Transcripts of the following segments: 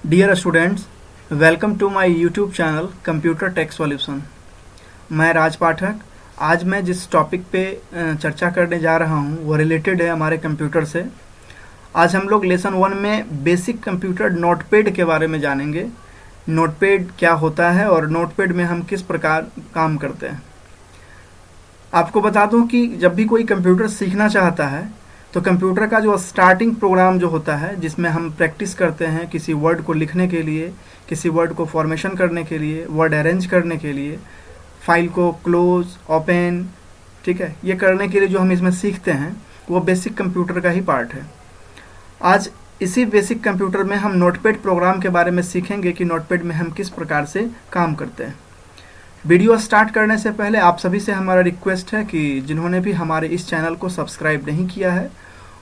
Dear students, welcome to my YouTube channel computer tech solution. मैं राज पाठक। आज मैं जिस टॉपिक पे चर्चा करने जा रहा हूँ वो रिलेटेड है हमारे कंप्यूटर से। आज हम लोग लेसन 1 में बेसिक कंप्यूटर नोटपैड के बारे में जानेंगे। नोटपैड क्या होता है और नोटपैड में हम किस प्रकार काम करते हैं। आपको बता दूं कि जब भी कोई कंप्यूटर सीखना चाहता है तो कंप्यूटर का जो स्टार्टिंग प्रोग्राम जो होता है, जिसमें हम प्रैक्टिस करते हैं किसी वर्ड को लिखने के लिए, किसी वर्ड को फॉर्मेशन करने के लिए, वर्ड अरेंज करने के लिए, फाइल को क्लोज ओपन, ठीक है, ये करने के लिए जो हम इसमें सीखते हैं वो बेसिक कंप्यूटर का ही पार्ट है। आज इसी बेसिक कंप्यूटर में हम नोटपैड प्रोग्राम के बारे में सीखेंगे कि नोटपैड में हम किस प्रकार से काम करते हैं। वीडियो स्टार्ट करने से पहले आप सभी से हमारा रिक्वेस्ट है कि जिन्होंने भी हमारे इस चैनल को सब्सक्राइब नहीं किया है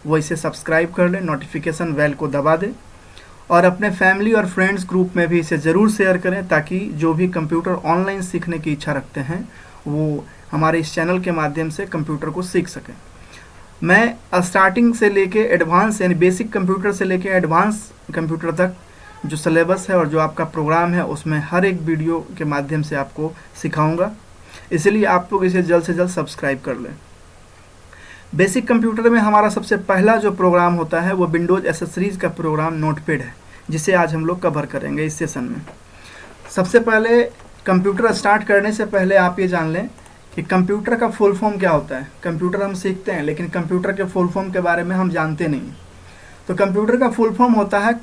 वो इसे सब्सक्राइब कर लें, नोटिफिकेशन बेल को दबा दें और अपने फैमिली और फ्रेंड्स ग्रुप में भी इसे ज़रूर शेयर करें ताकि जो भी कंप्यूटर ऑनलाइन सीखने की इच्छा रखते हैं वो हमारे इस चैनल के माध्यम से कंप्यूटर को सीख सकें। मैं स्टार्टिंग से लेके एडवांस यानी बेसिक कंप्यूटर से लेके एडवांस कंप्यूटर तक जो सिलेबस है और जो आपका प्रोग्राम है उसमें हर एक वीडियो के माध्यम से आपको सिखाऊंगा, इसलिए आप लोग इसे जल्द से जल्द सब्सक्राइब कर लें। बेसिक कंप्यूटर में हमारा सबसे पहला जो प्रोग्राम होता है वो विंडोज एसेसरीज का प्रोग्राम नोटपैड है, जिसे आज हम लोग कवर करेंगे इस सेशन में। सबसे पहले कंप्यूटर स्टार्ट करने से पहले आप ये जान लें कि कंप्यूटर का फुल फॉर्म क्या होता है। कंप्यूटर हम सीखते हैं लेकिन कंप्यूटर के फुल फॉर्म के बारे में हम जानते नहीं। तो कंप्यूटर का फुल फॉर्म होता है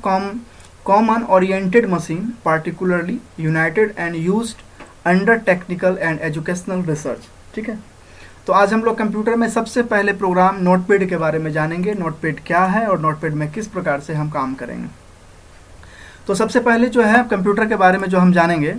common oriented machine particularly United and used under technical and educational research. ठीक है, तो आज हम लोग कंप्यूटर में सबसे पहले प्रोग्राम नोटपैड के बारे में जानेंगे। नोटपैड क्या है और नोटपैड में किस प्रकार से हम काम करेंगे। तो सबसे पहले जो है कंप्यूटर के बारे में जो हम जानेंगे,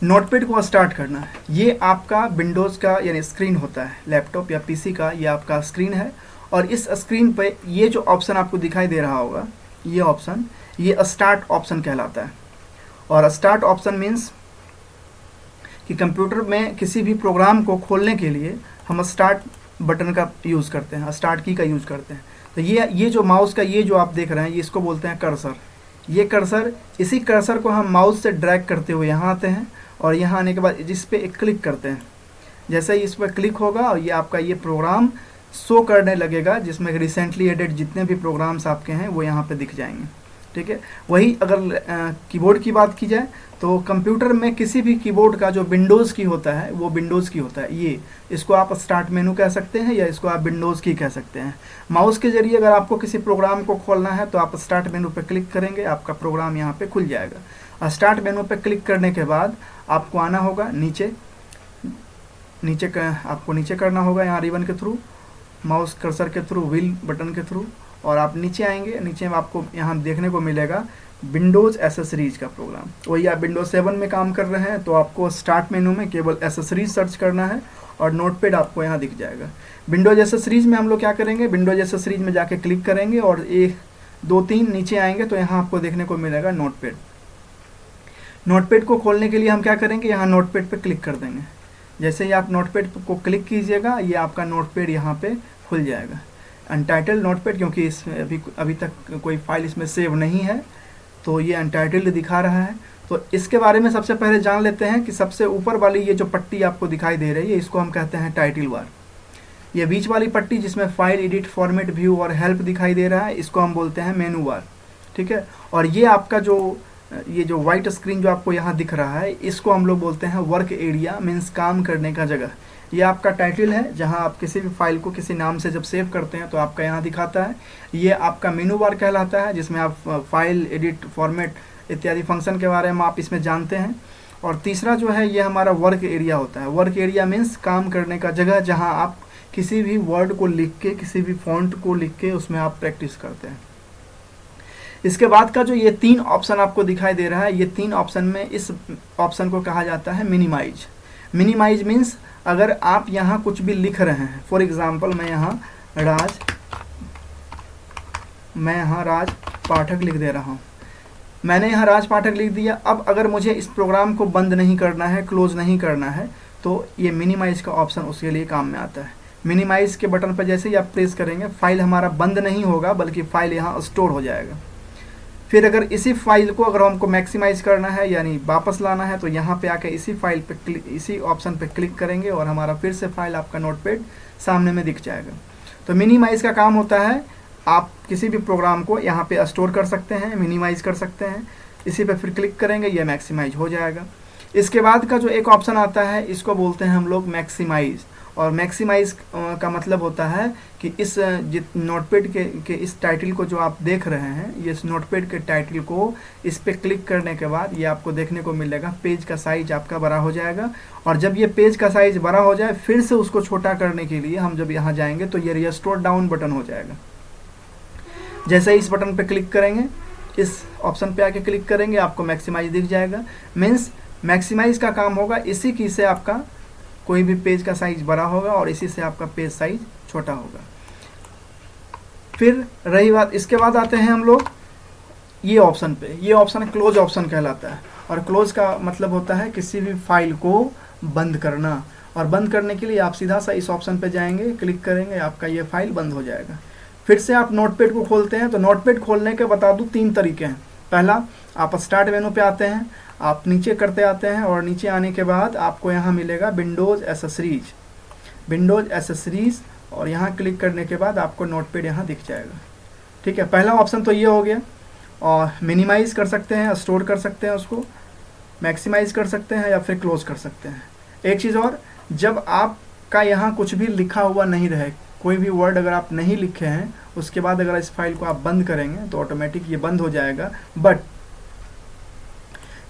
नोटपैड को स्टार्ट करना है। ये आपका विंडोज का यानी स्क्रीन होता है, लैपटॉप या पीसी का ये आपका स्क्रीन है और इस स्क्रीन पे ये जो ऑप्शन आपको दिखाई दे रहा होगा, ये ऑप्शन, ये स्टार्ट ऑप्शन कहलाता है। और स्टार्ट ऑप्शन मीन्स कि कंप्यूटर में किसी भी प्रोग्राम को खोलने के लिए हम स्टार्ट बटन का यूज़ करते हैं, स्टार्ट की का यूज़ करते हैं। तो ये जो माउस का ये जो आप देख रहे हैं ये इसको बोलते हैं कर्सर। ये कर्सर, इसी कर्सर को हम माउस से ड्रैग करते हुए यहाँ आते हैं और यहाँ आने के बाद जिस पे एक क्लिक करते हैं, जैसे ही इस पर क्लिक होगा और ये आपका ये प्रोग्राम शो करने लगेगा जिसमें रिसेंटली एडेड जितने भी प्रोग्राम्स आपके हैं वो यहाँ पे दिख जाएंगे। ठीक है, वही अगर कीबोर्ड की बात की जाए तो कंप्यूटर में किसी भी कीबोर्ड का जो विंडोज़ की होता है वो विंडोज़ की होता है। ये इसको आप स्टार्ट मेनू कह सकते हैं या इसको आप विंडोज़ की कह सकते हैं। माउस के जरिए अगर आपको किसी प्रोग्राम को खोलना है तो आप स्टार्ट मेनू पे क्लिक करेंगे, आपका प्रोग्राम यहाँ पे खुल जाएगा। स्टार्ट मेनू पे क्लिक करने के बाद आपको आना होगा नीचे, आपको नीचे करना होगा यहाँ रिबन के थ्रू, माउस कर्सर के थ्रू, व्हील बटन के थ्रू, और आप नीचे आएंगे। नीचे में आपको यहाँ देखने को मिलेगा विंडोज एसेसरीज का प्रोग्राम। वही आप विंडोज 7 में काम कर रहे हैं तो आपको स्टार्ट मेनू में केवल एसेसरीज सर्च करना है और नोटपैड आपको यहाँ दिख जाएगा। विंडोज एसेसरीज में हम लोग क्या करेंगे, विंडोज एसेसरीज में जाके क्लिक करेंगे और 1 2 3 नीचे आएंगे तो यहाँ आपको देखने को मिलेगा नोटपैड। नोटपैड को खोलने के लिए हम क्या करेंगे, यहाँ नोटपैड पर क्लिक कर देंगे। जैसे ही आप नोटपैड को क्लिक कीजिएगा ये आपका नोटपैड यहाँ पे खुल जाएगा। अनटाइटल्ड नोटपैड, क्योंकि इसमें अभी तक कोई फाइल इसमें सेव नहीं है तो ये अनटाइटल्ड दिखा रहा है। तो इसके बारे में सबसे पहले जान लेते हैं कि सबसे ऊपर वाली ये जो पट्टी आपको दिखाई दे रही है इसको हम कहते हैं टाइटल बार। ये बीच वाली पट्टी जिसमें फाइल, एडिट, फॉर्मेट, व्यू और हेल्प दिखाई दे रहा है इसको हम बोलते हैं मेनू बार। ठीक है, और ये आपका ये जो व्हाइट स्क्रीन जो आपको यहाँ दिख रहा है इसको हम लोग बोलते हैं वर्क एरिया, मीन्स काम करने का जगह। ये आपका टाइटल है जहाँ आप किसी भी फाइल को किसी नाम से जब सेव करते हैं तो आपका यहाँ दिखाता है। ये आपका मेनू बार कहलाता है जिसमें आप फाइल, एडिट, फॉर्मेट इत्यादि फंक्शन के बारे में आप इसमें जानते हैं। और तीसरा जो है ये हमारा वर्क एरिया होता है। वर्क एरिया मीन्स काम करने का जगह, जहाँ आप किसी भी वर्ड को लिख के, किसी भी फॉन्ट को लिख के उसमें आप प्रैक्टिस करते हैं। इसके बाद का जो ये 3 ऑप्शन आपको दिखाई दे रहा है, ये 3 ऑप्शन में इस ऑप्शन को कहा जाता है मिनिमाइज। मिनिमाइज मीन्स अगर आप यहाँ कुछ भी लिख रहे हैं, फॉर एग्जाम्पल मैं यहाँ राज पाठक लिख दे रहा हूँ, मैंने यहाँ राज पाठक लिख दिया। अब अगर मुझे इस प्रोग्राम को बंद नहीं करना है, क्लोज नहीं करना है, तो ये मिनिमाइज का ऑप्शन उसके लिए काम में आता है। मिनिमाइज के बटन पर जैसे ही आप प्रेस करेंगे फाइल हमारा बंद नहीं होगा बल्कि फाइल यहाँ स्टोर हो जाएगा। फिर अगर इसी फाइल को अगर हमको मैक्सिमाइज करना है यानी वापस लाना है तो यहाँ पे आके इसी फाइल पे क्लिक, इसी ऑप्शन पे क्लिक करेंगे और हमारा फिर से फाइल आपका नोटपैड सामने में दिख जाएगा। तो मिनिमाइज का काम होता है, आप किसी भी प्रोग्राम को यहाँ पे स्टोर कर सकते हैं, मिनिमाइज कर सकते हैं, इसी पे फिर क्लिक करेंगे, ये मैक्सिमाइज हो जाएगा। इसके बाद का जो एक ऑप्शन आता है इसको बोलते हैं हम लोग मैक्सिमाइज। और मैक्सिमाइज का मतलब होता है कि इस नोटपैड के इस टाइटल को जो आप देख रहे हैं, ये इस नोटपैड के टाइटल को इस पे क्लिक करने के बाद ये आपको देखने को मिलेगा, पेज का साइज आपका बड़ा हो जाएगा। और जब ये पेज का साइज बड़ा हो जाए फिर से उसको छोटा करने के लिए हम जब यहाँ जाएंगे तो ये रिस्टोर डाउन बटन हो जाएगा। जैसे ही इस बटन पे क्लिक करेंगे, इस ऑप्शन पे आके क्लिक करेंगे, आपको मैक्सिमाइज दिख जाएगा। मीन्स मैक्सिमाइज का काम होगा इसी की से आपका कोई भी पेज का साइज बड़ा होगा और इसी से आपका पेज साइज छोटा होगा। फिर रही बात, इसके बाद आते हैं हम लोग ये ऑप्शन पे। ये ऑप्शन क्लोज ऑप्शन कहलाता है और क्लोज का मतलब होता है किसी भी फाइल को बंद करना। और बंद करने के लिए आप सीधा सा इस ऑप्शन पे जाएंगे, क्लिक करेंगे, आपका ये फाइल बंद हो जाएगा। फिर से आप नोटपैड को खोलते हैं तो नोटपैड खोलने के बता दूं 3 तरीके हैं। पहला, आप स्टार्ट मेनू पे आते हैं, आप नीचे करते आते हैं और नीचे आने के बाद आपको यहाँ मिलेगा विंडोज़ एसेसरीज, विंडोज़ एसेसरीज, और यहाँ क्लिक करने के बाद आपको नोटपैड यहाँ दिख जाएगा। ठीक है, पहला ऑप्शन तो ये हो गया। और मिनिमाइज़ कर सकते हैं, स्टोर कर सकते हैं उसको, मैक्सिमाइज़ कर सकते हैं या फिर क्लोज कर सकते हैं। एक चीज़ और, जब आपका यहाँ कुछ भी लिखा हुआ नहीं रहे, कोई भी वर्ड अगर आप नहीं लिखे हैं, उसके बाद अगर इस फाइल को आप बंद करेंगे तो ऑटोमेटिक ये बंद हो जाएगा। बट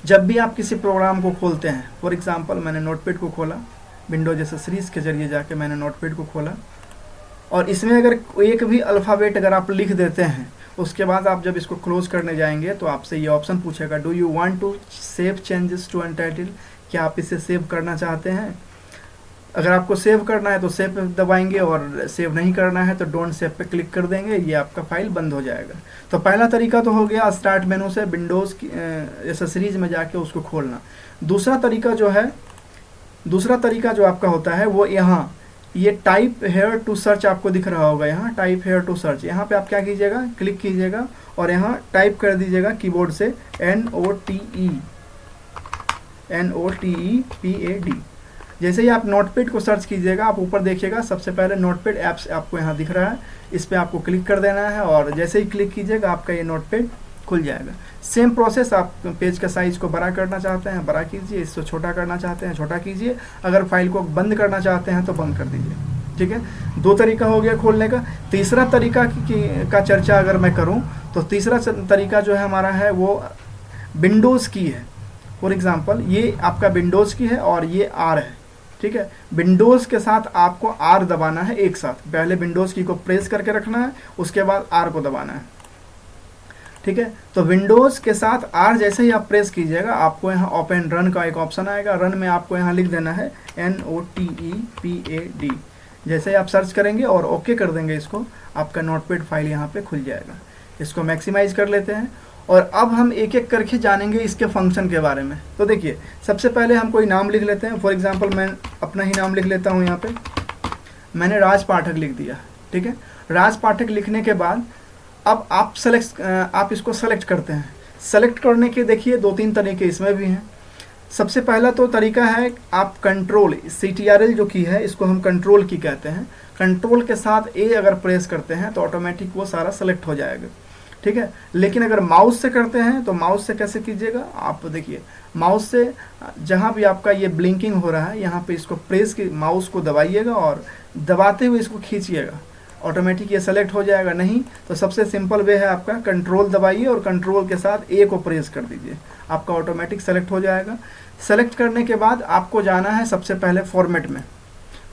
जब भी आप किसी प्रोग्राम को खोलते हैं, फॉर एग्जांपल मैंने नोटपैड को खोला, विंडोज एसेसरीज के जरिए जाके मैंने नोटपैड को खोला और इसमें अगर एक भी अल्फ़ाबेट अगर आप लिख देते हैं, उसके बाद आप जब इसको क्लोज करने जाएंगे तो आपसे ये ऑप्शन पूछेगा, do you want to save changes to untitled, क्या आप इसे सेव करना चाहते हैं। अगर आपको सेव करना है तो सेव पे दबाएंगे और सेव नहीं करना है तो डोंट सेव पे क्लिक कर देंगे, ये आपका फाइल बंद हो जाएगा। तो पहला तरीका तो हो गया स्टार्ट मेनू से विंडोज़ की एसेसरीज में जाके उसको खोलना। दूसरा तरीका जो आपका होता है वो यहाँ ये टाइप हेयर टू सर्च आपको दिख रहा होगा, यहाँ टाइप हेयर टू सर्च, यहाँ पे आप क्या कीजिएगा, क्लिक कीजिएगा और यहाँ टाइप कर दीजिएगा कीबोर्ड से NOTEPAD। जैसे ही आप नोटपैड को सर्च कीजिएगा, आप ऊपर देखिएगा सबसे पहले नोटपैड ऐप्स आपको यहाँ दिख रहा है, इस पर आपको क्लिक कर देना है और जैसे ही क्लिक कीजिएगा आपका ये नोटपैड खुल जाएगा। सेम प्रोसेस, आप पेज का साइज को बड़ा करना चाहते हैं बड़ा कीजिए, इसको छोटा करना चाहते हैं छोटा कीजिए, अगर फाइल को बंद करना चाहते हैं तो बंद कर दीजिए। ठीक है, 2 तरीका हो गया खोलने का। तीसरा तरीका का चर्चा अगर मैं करूँ तो तीसरा तरीका जो है हमारा है वो विंडोज़ की है। फॉर एग्जाम्पल ये आपका विंडोज़ की है और ये R है। ठीक है, विंडोज़ के साथ आपको R दबाना है एक साथ, पहले विंडोज़ की को प्रेस करके रखना है, उसके बाद R को दबाना है। ठीक है, तो विंडोज़ के साथ R जैसे ही आप प्रेस कीजिएगा आपको यहाँ ओपन रन का एक ऑप्शन आएगा। रन में आपको यहाँ लिख देना है NOTEPAD। जैसे ही आप सर्च करेंगे और ओके कर देंगे इसको, आपका नोटपैड फाइल यहाँ पे खुल जाएगा। इसको मैक्सिमाइज कर लेते हैं और अब हम एक एक करके जानेंगे इसके फंक्शन के बारे में। तो देखिए, सबसे पहले हम कोई नाम लिख लेते हैं। फॉर एग्जांपल मैं अपना ही नाम लिख लेता हूँ। यहाँ पे मैंने राज पाठक लिख दिया। ठीक है, राज पाठक लिखने के बाद अब आप इसको सेलेक्ट करते हैं। सेलेक्ट करने के देखिए 2-3 तरीके इसमें भी हैं। सबसे पहला तो तरीका है, आप कंट्रोल CTRL जो की है इसको हम कंट्रोल की कहते हैं, कंट्रोल के साथ A अगर प्रेस करते हैं तो ऑटोमेटिक वो सारा सेलेक्ट हो जाएगा। ठीक है, लेकिन अगर माउस से करते हैं तो माउस से कैसे कीजिएगा, आप देखिए माउस से जहाँ भी आपका ये ब्लिंकिंग हो रहा है यहाँ पे इसको प्रेस की माउस को दबाइएगा और दबाते हुए इसको खींचिएगा, ऑटोमेटिक ये सेलेक्ट हो जाएगा। नहीं तो सबसे सिंपल वे है आपका कंट्रोल दबाइए और कंट्रोल के साथ A को प्रेस कर दीजिए, आपका ऑटोमेटिक सेलेक्ट हो जाएगा। सेलेक्ट करने के बाद आपको जाना है सबसे पहले फॉर्मेट में।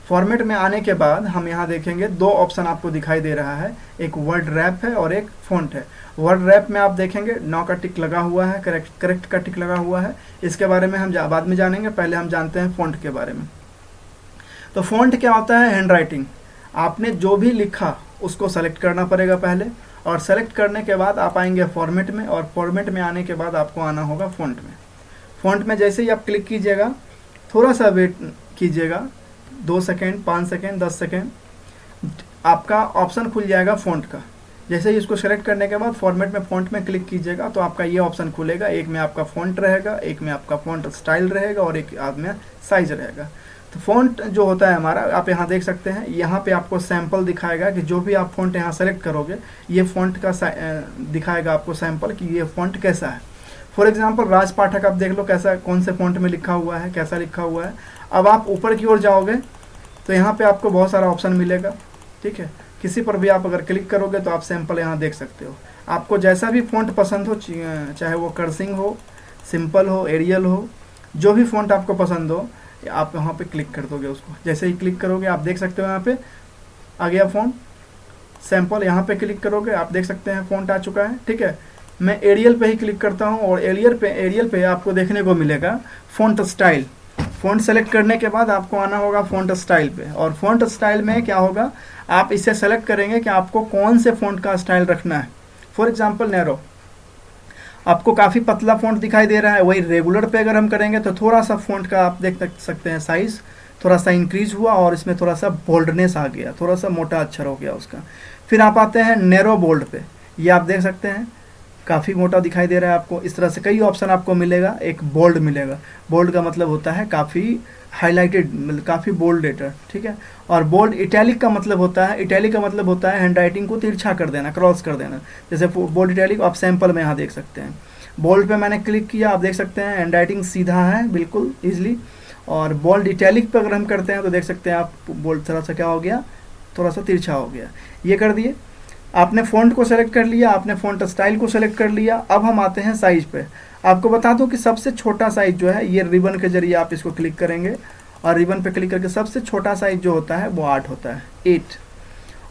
फॉर्मेट में आने के बाद हम यहाँ देखेंगे 2 ऑप्शन आपको दिखाई दे रहा है, एक वर्ड रैप है और एक फ़ॉन्ट है। वर्ड रैप में आप देखेंगे नो का टिक लगा हुआ है, करेक्ट का टिक लगा हुआ है। इसके बारे में हम बाद में जानेंगे, पहले हम जानते हैं फ़ॉन्ट के बारे में। तो फ़ॉन्ट क्या होता है, हैंड राइटिंग। आपने जो भी लिखा उसको सेलेक्ट करना पड़ेगा पहले, और सेलेक्ट करने के बाद आप आएंगे फॉर्मेट में, और फॉर्मेट में आने के बाद आपको आना होगा फ़ॉन्ट में। फ़ॉन्ट में जैसे ही आप क्लिक कीजिएगा, थोड़ा सा वेट कीजिएगा, 2 सेकेंड, 5 सेकेंड, 10 सेकेंड, आपका ऑप्शन खुल जाएगा फ़ॉन्ट का। जैसे ही इसको सेलेक्ट करने के बाद फॉर्मेट में फ़ॉन्ट में क्लिक कीजिएगा तो आपका ये ऑप्शन खुलेगा। एक में आपका फ़ॉन्ट रहेगा, एक में आपका फ़ॉन्ट स्टाइल रहेगा और एक आध में साइज़ रहेगा। तो फ़ॉन्ट जो होता है हमारा, आप यहाँ देख सकते हैं, यहाँ पे आपको सैंपल दिखाएगा कि जो भी आप फ़ॉन्ट यहाँ सेलेक्ट करोगे ये फ़ॉन्ट का दिखाएगा आपको सैंपल कि ये फ़ॉन्ट कैसा है। फॉर एग्जांपल राज पाठक आप देख लो कैसा, कौन से फ़ॉन्ट में लिखा हुआ है, कैसा लिखा हुआ है। अब आप ऊपर की ओर जाओगे तो यहाँ पे आपको बहुत सारा ऑप्शन मिलेगा, ठीक है। किसी पर भी आप अगर क्लिक करोगे तो आप सैंपल यहाँ देख सकते हो। आपको जैसा भी फ़ॉन्ट पसंद हो, चाहे वो कर्सिंग हो, सिंपल हो, एरियल हो, जो भी फ़ॉन्ट आपको पसंद हो आप यहाँ पे क्लिक कर दोगे उसको। जैसे ही क्लिक करोगे आप देख सकते हो यहाँ पे आ गया फ़ॉन्ट सैंपल। यहाँ पे क्लिक करोगे आप देख सकते हैं फ़ॉन्ट आ चुका है, ठीक है। मैं एरियल पे ही क्लिक करता हूँ और एरियल पे आपको देखने को मिलेगा फ़ॉन्ट स्टाइल। फ़ॉन्ट सेलेक्ट करने के बाद आपको आना होगा फ़ॉन्ट स्टाइल पे, और फ़ॉन्ट स्टाइल में क्या होगा, आप इसे सेलेक्ट करेंगे कि आपको कौन से फ़ॉन्ट का स्टाइल रखना है। फॉर एग्जांपल नैरो, आपको काफ़ी पतला फ़ॉन्ट दिखाई दे रहा है, वही रेगुलर पे अगर हम करेंगे तो थोड़ा सा फ़ॉन्ट का आप देख सकते हैं साइज़ थोड़ा सा इंक्रीज हुआ और इसमें थोड़ा सा बोल्डनेस आ गया, थोड़ा सा मोटा अक्षर हो गया उसका। फिर आप आते हैं नैरो बोल्ड पे, ये आप देख सकते हैं काफ़ी मोटा दिखाई दे रहा है आपको। इस तरह से कई ऑप्शन आपको मिलेगा। एक बोल्ड मिलेगा, बोल्ड का मतलब होता है काफ़ी हाईलाइटेड, मतलब काफ़ी बोल्ड लेटर, ठीक है। और बोल्ड इटैलिक का मतलब होता है, इटैलिक का मतलब होता है हैंड राइटिंग को तिरछा कर देना, क्रॉस कर देना। जैसे बोल्ड इटैलिक आप सैंपल में यहाँ देख सकते हैं। बोल्ड पे मैंने क्लिक किया, आप देख सकते हैं हैंड राइटिंग सीधा है बिल्कुल ईजिली। और बोल्ड इटैलिक पे अगर हम करते हैं तो देख सकते हैं आप बोल्ड थोड़ा सा क्या हो गया, थोड़ा सा तिरछा हो गया। ये कर दिए, आपने फ़ॉन्ट को सेलेक्ट कर लिया, आपने फ़ॉन्ट स्टाइल को सेलेक्ट कर लिया। अब हम आते हैं साइज़ पे। आपको बता दूं कि सबसे छोटा साइज़ जो है ये रिबन के जरिए आप इसको क्लिक करेंगे और रिबन पे क्लिक करके सबसे छोटा साइज़ जो होता है वो 8 होता है, 8।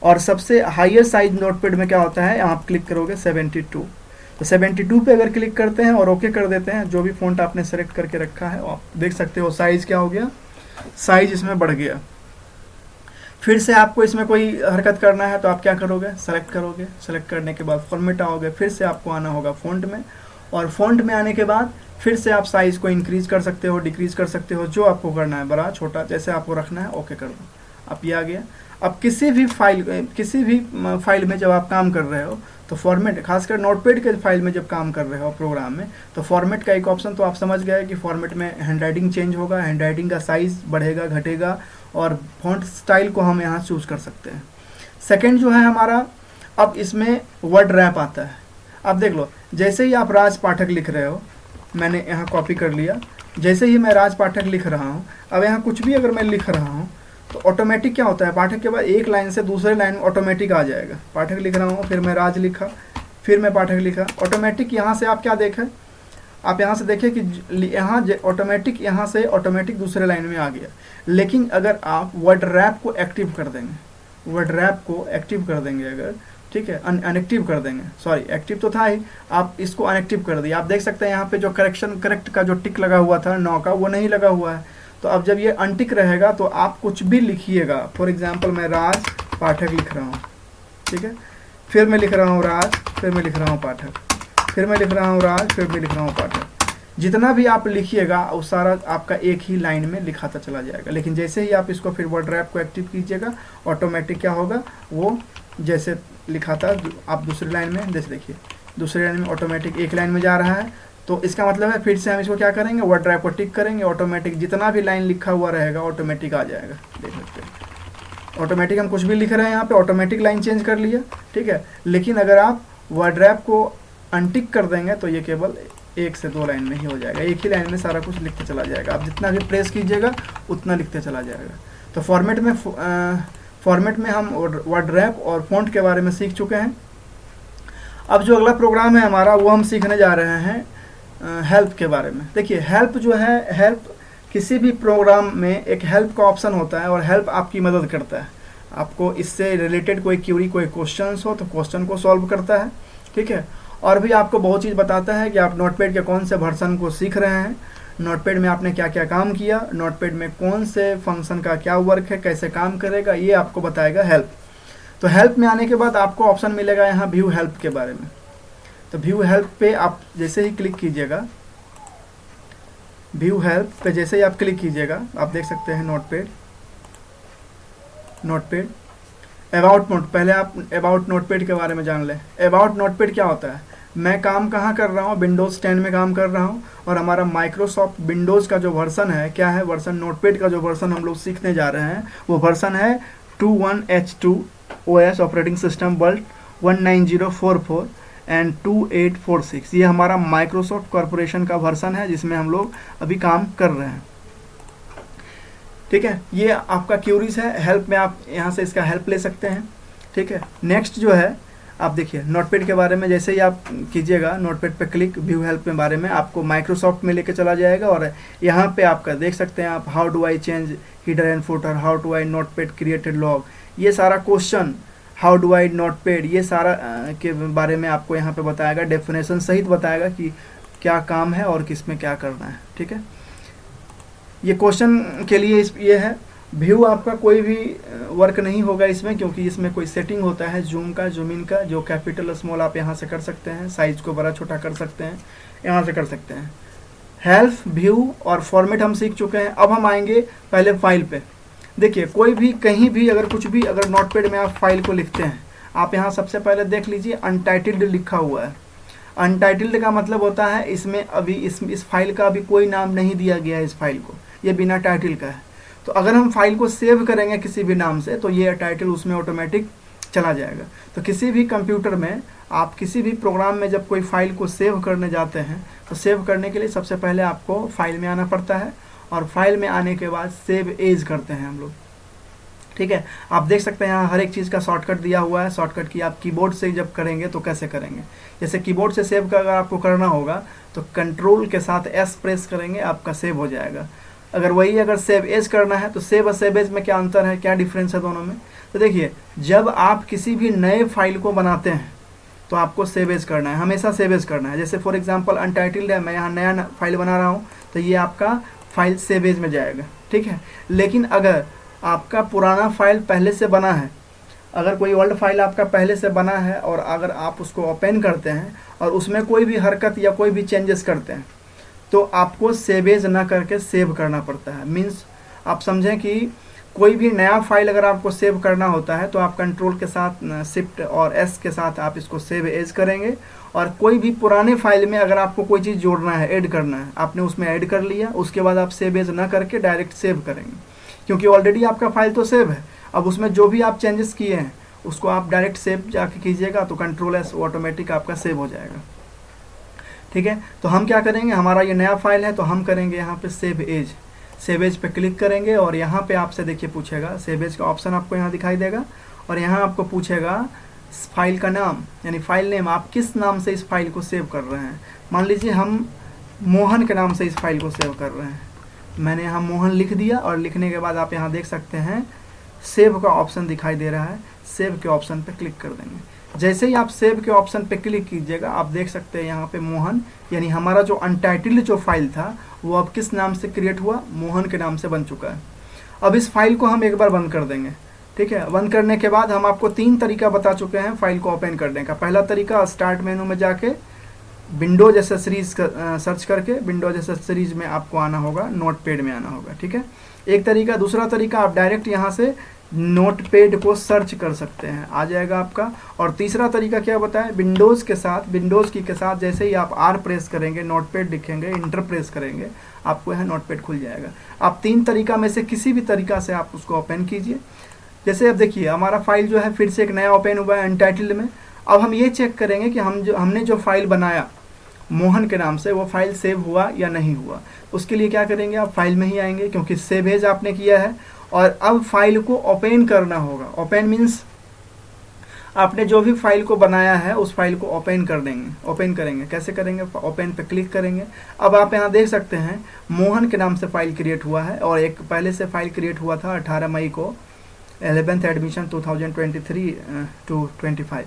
और सबसे हाईयर साइज नोटपैड में क्या होता है, आप क्लिक करोगे 72। तो 72 पे अगर क्लिक करते हैं और ओके कर देते हैं, जो भी फ़ॉन्ट आपने सेलेक्ट करके रखा है आप देख सकते हो साइज़ क्या हो गया, साइज़ इसमें बढ़ गया। फिर से आपको इसमें कोई हरकत करना है तो आप क्या करोगे, सेलेक्ट करोगे, सेलेक्ट करने के बाद फॉर्मेट आओगे, फिर से आपको आना होगा फ़ॉन्ट में, और फ़ॉन्ट में आने के बाद फिर से आप साइज़ को इंक्रीज़ कर सकते हो, डिक्रीज़ कर सकते हो, जो आपको करना है, बड़ा छोटा जैसे आपको रखना है ओके कर दो। अब ये आ गया। अब किसी भी फाइल में जब आप काम कर रहे हो तो फॉर्मेट, खासकर नोटपैड के फाइल में जब काम कर रहे हो प्रोग्राम में, तो फॉर्मेट का एक ऑप्शन तो आप समझ गए कि फॉर्मेट में हैंडराइटिंग चेंज होगा, हैंडराइटिंग का साइज़ बढ़ेगा घटेगा, और फॉन्ट स्टाइल को हम यहाँ चूज़ कर सकते हैं। सेकंड जो है हमारा, अब इसमें वर्ड रैप आता है। अब देख लो, जैसे ही आप राज पाठक लिख रहे हो, मैंने यहाँ कॉपी कर लिया, जैसे ही मैं राज पाठक लिख रहा हूँ, अब यहाँ कुछ भी अगर मैं लिख रहा हूँ तो ऑटोमेटिक क्या होता है, पाठक के बाद एक लाइन से दूसरे लाइन ऑटोमेटिक आ जाएगा। पाठक लिख रहा हूँ, फिर मैं राज लिखा, फिर मैं पाठक लिखा, ऑटोमेटिक यहाँ से आप क्या देखें, आप यहाँ से देखें कि यहाँ ऑटोमेटिक, यहाँ से ऑटोमेटिक दूसरे लाइन में आ गया। लेकिन अगर आप वर्ड रैप को एक्टिव कर देंगे, वर्ड रैप को एक्टिव कर देंगे अगर, ठीक है, अनएक्टिव कर देंगे, सॉरी एक्टिव तो था ही, आप इसको अनएक्टिव कर दिए। आप देख सकते हैं यहाँ पे जो करेक्ट का जो टिक लगा हुआ था 9 का, वो नहीं लगा हुआ है। तो अब जब ये अनटिक रहेगा तो आप कुछ भी लिखिएगा, फॉर एग्जाम्पल मैं राज पाठक लिख रहा हूँ, ठीक है, फिर मैं लिख रहा हूँ राज, फिर मैं लिख रहा हूँ पाठक, फिर मैं लिख रहा हूँ राज, फिर मैं लिख रहा हूँ पाठक। जितना भी आप लिखिएगा वो सारा आपका एक ही लाइन में लिखाता चला जाएगा। लेकिन जैसे ही आप इसको फिर वर्ड रैप को एक्टिव कीजिएगा, ऑटोमेटिक क्या होगा, वो जैसे लिखाता आप दूसरी लाइन में, जैसे देखिए दूसरी लाइन में ऑटोमेटिक एक लाइन में जा रहा है। तो इसका मतलब है फिर से हम इसको क्या करेंगे, वर्ड रैप को टिक करेंगे, ऑटोमेटिक जितना भी लाइन लिखा हुआ रहेगा ऑटोमेटिक आ जाएगा। देख सकते हैं ऑटोमेटिक हम कुछ भी लिख रहे हैं यहाँ पे, ऑटोमेटिक लाइन चेंज कर लिया, ठीक है। लेकिन अगर आप वर्ड रैप को अनटिक कर देंगे तो ये केवल 1 से 2 लाइन में ही हो जाएगा, एक ही लाइन में सारा कुछ लिखते चला जाएगा। आप जितना भी प्रेस कीजिएगा उतना लिखते चला जाएगा। तो फॉर्मेट में हम वर्ड रैप और फॉन्ट के बारे में सीख चुके हैं। अब जो अगला प्रोग्राम है हमारा, वो हम सीखने जा रहे हैं हेल्प के बारे में। देखिए हेल्प जो है, हेल्प किसी भी प्रोग्राम में एक हेल्प का ऑप्शन होता है और हेल्प आपकी मदद करता है। आपको इससे रिलेटेड कोई क्यूरी, कोई क्वेश्चन हो तो क्वेश्चन को सॉल्व करता है, ठीक है। और भी आपको बहुत चीज़ बताता है कि आप नोटपैड के कौन से वर्जन को सीख रहे हैं, नोटपैड में आपने क्या क्या काम किया, नोटपैड में कौन से फंक्शन का क्या वर्क है, कैसे काम करेगा, ये आपको बताएगा हेल्प। तो हेल्प में आने के बाद आपको ऑप्शन मिलेगा यहाँ व्यू हेल्प के बारे में। तो व्यू हेल्प पे आप जैसे ही क्लिक कीजिएगा, व्यू हेल्प पे जैसे ही आप क्लिक कीजिएगा, आप देख सकते हैं नोटपैड अबाउट नोट, पहले आप अबाउट नोटपैड के बारे में जान लें। अबाउट नोटपैड क्या होता है? मैं काम कहाँ कर रहा हूँ? विंडोज़ 10 में काम कर रहा हूँ, और हमारा माइक्रोसॉफ्ट विंडोज़ का जो वर्सन है, क्या है वर्सन, नोटपैड का जो वर्सन हम लोग सीखने जा रहे हैं वो वर्सन है 21H2 OS operating system world 19044 and 2846। ये हमारा माइक्रोसॉफ्ट कॉरपोरेशन का वर्सन है जिसमें हम लोग अभी काम कर रहे हैं। ठीक है, ये आपका क्यूरीज है, हेल्प में आप यहाँ से इसका हेल्प ले सकते हैं। ठीक है, नेक्स्ट जो है आप देखिए नोटपैड के बारे में, जैसे ही आप कीजिएगा नोटपैड पे क्लिक, व्यू हेल्प के बारे में आपको माइक्रोसॉफ्ट में लेके चला जाएगा, और यहाँ पे आपका देख सकते हैं आप, how do I change header and footer, how do I notepad created log, ये सारा question, how do I notepad, ये सारा के बारे में आपको यहाँ पे बताएगा, डेफिनेशन सहित बताएगा कि क्या काम है और किस में क्या करना है। ठीक है, ये क्वेश्चन के लिए ये है। व्यू आपका कोई भी वर्क नहीं होगा इसमें, क्योंकि इसमें कोई सेटिंग होता है जूम का, जूम इन का, जो कैपिटल स्मॉल आप यहाँ से कर सकते हैं, साइज को बड़ा छोटा कर सकते हैं, यहाँ से कर सकते हैं। हेल्प, व्यू और फॉर्मेट हम सीख चुके हैं। अब हम आएंगे पहले फाइल पे। देखिए कोई भी कहीं भी अगर कुछ भी अगर नोटपैड में आप फाइल को लिखते हैं, आप यहाँ सबसे पहले देख लीजिए अनटाइटल्ड लिखा हुआ है। अनटाइटल्ड का मतलब होता है इसमें अभी इस फाइल का अभी कोई नाम नहीं दिया गया है, इस फाइल को, ये बिना टाइटल का है। तो अगर हम फाइल को सेव करेंगे किसी भी नाम से तो ये टाइटल उसमें ऑटोमेटिक चला जाएगा। तो किसी भी कंप्यूटर में आप किसी भी प्रोग्राम में जब कोई फाइल को सेव करने जाते हैं तो सेव करने के लिए सबसे पहले आपको फाइल में आना पड़ता है, और फाइल में आने के बाद सेव एज करते हैं हम लोग। ठीक है, आप देख सकते हैं यहाँ हर एक चीज़ का शॉर्टकट दिया हुआ है। शॉर्टकट की आप कीबोर्ड से जब करेंगे तो कैसे करेंगे, जैसे कीबोर्ड से सेव का अगर आपको करना होगा तो कंट्रोल के साथ एस प्रेस करेंगे, आपका सेव हो जाएगा। अगर सेव एज करना है तो सेव और सेव एज में क्या अंतर है, क्या डिफरेंस है दोनों में? तो देखिए जब आप किसी भी नए फाइल को बनाते हैं तो आपको सेव एज करना है, हमेशा सेव एज करना है। जैसे फॉर एग्जांपल अनटाइटल्ड है, मैं यहाँ नया फाइल बना रहा हूँ तो ये आपका फाइल सेव एज में जाएगा। ठीक है, लेकिन अगर आपका पुराना फाइल पहले से बना है, अगर कोई ओल्ड फाइल आपका पहले से बना है और अगर आप उसको ओपन करते हैं और उसमें कोई भी हरकत या कोई भी चेंजेस करते हैं तो आपको सेव एज ना करके सेव करना पड़ता है। मीन्स आप समझें कि कोई भी नया फाइल अगर आपको सेव करना होता है तो आप कंट्रोल के साथ शिफ्ट और एस के साथ आप इसको सेव एज करेंगे, और कोई भी पुराने फाइल में अगर आपको कोई चीज़ जोड़ना है, ऐड करना है, आपने उसमें ऐड कर लिया, उसके बाद आप सेव एज ना करके डायरेक्ट सेव करेंगे, क्योंकि ऑलरेडी आपका फाइल तो सेव है। अब उसमें जो भी आप चेंजेस किए हैं उसको आप डायरेक्ट सेव जाके कीजिएगा तो कंट्रोल एस ऑटोमेटिक आपका सेव हो जाएगा। ठीक है, तो हम क्या करेंगे, हमारा ये नया फाइल है तो हम करेंगे यहाँ पे सेव एज। सेव एज पे क्लिक करेंगे और यहाँ पे आपसे देखिए पूछेगा, सेव एज का ऑप्शन आपको यहाँ दिखाई देगा, और यहाँ आपको पूछेगा फाइल का नाम, यानी फाइल नेम, आप किस नाम से इस फाइल को सेव कर रहे हैं। मान लीजिए हम मोहन के नाम से इस फाइल को सेव कर रहे हैं, मैंने यहाँ मोहन लिख दिया, और लिखने के बाद आप यहाँ देख सकते हैं सेव का ऑप्शन दिखाई दे रहा है, सेव के ऑप्शन पे क्लिक कर देंगे। जैसे ही आप सेव के ऑप्शन पे क्लिक कीजिएगा आप देख सकते हैं यहाँ पे मोहन, यानी हमारा जो अनटाइटल्ड जो फाइल था वो अब किस नाम से क्रिएट हुआ, मोहन के नाम से बन चुका है। अब इस फाइल को हम एक बार बंद कर देंगे। ठीक है, बंद करने के बाद हम आपको 3 तरीका बता चुके हैं फाइल को ओपन करने का। पहला तरीका, स्टार्ट मेनू में जाके विंडोज एसेसरीज सर्च करके विंडोज एसेसरीज में आपको आना होगा, नोटपैड में आना होगा। ठीक है, एक तरीका। दूसरा तरीका, आप डायरेक्ट यहाँ से नोटपैड को सर्च कर सकते हैं, आ जाएगा आपका। और तीसरा तरीका क्या बताएं, विंडोज़ के साथ, विंडोज़ की के साथ जैसे ही आप आर प्रेस करेंगे, नोटपैड लिखेंगे, इंटर प्रेस करेंगे, आपको यहाँ नोटपैड खुल जाएगा। आप 3 तरीका में से किसी भी तरीका से आप उसको ओपन कीजिए। जैसे अब देखिए हमारा फाइल जो है फिर से एक नया ओपन हुआ है अनटाइटल्ड में। अब हम ये चेक करेंगे कि हमने जो फाइल बनाया मोहन के नाम से, वो फाइल सेव हुआ या नहीं हुआ। उसके लिए क्या करेंगे, आप फाइल में ही आएंगे क्योंकि सेव एज आपने किया है, और अब फाइल को ओपन करना होगा। ओपन मीन्स आपने जो भी फाइल को बनाया है उस फाइल को ओपन कर देंगे। ओपन करेंगे, कैसे करेंगे, ओपन पे क्लिक करेंगे। अब आप यहाँ देख सकते हैं मोहन के नाम से फाइल क्रिएट हुआ है, और एक पहले से फाइल क्रिएट हुआ था 18 मई को, 11th एडमिशन 2023 to 25।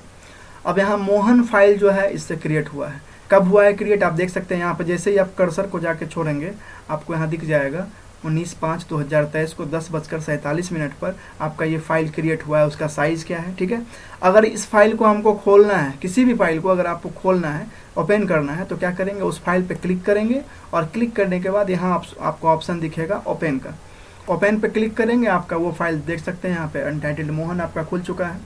अब यहाँ मोहन फाइल जो है इससे क्रिएट हुआ है। कब हुआ है क्रिएट, आप देख सकते हैं यहाँ पर जैसे ही आप कर्सर को जाके छोड़ेंगे आपको यहाँ दिख जाएगा 19/5/2023 को 10:47 पर आपका ये फाइल क्रिएट हुआ है। उसका साइज़ क्या है, ठीक है। अगर इस फाइल को हमको खोलना है, किसी भी फाइल को अगर आपको खोलना है, ओपन करना है, तो क्या करेंगे, उस फाइल पे क्लिक करेंगे, और क्लिक करने के बाद यहाँ आपको ऑप्शन दिखेगा ओपन का। ओपन पे क्लिक करेंगे, आपका वो फाइल देख सकते हैं यहाँ पे अनटाइटल्ड मोहन आपका खुल चुका है।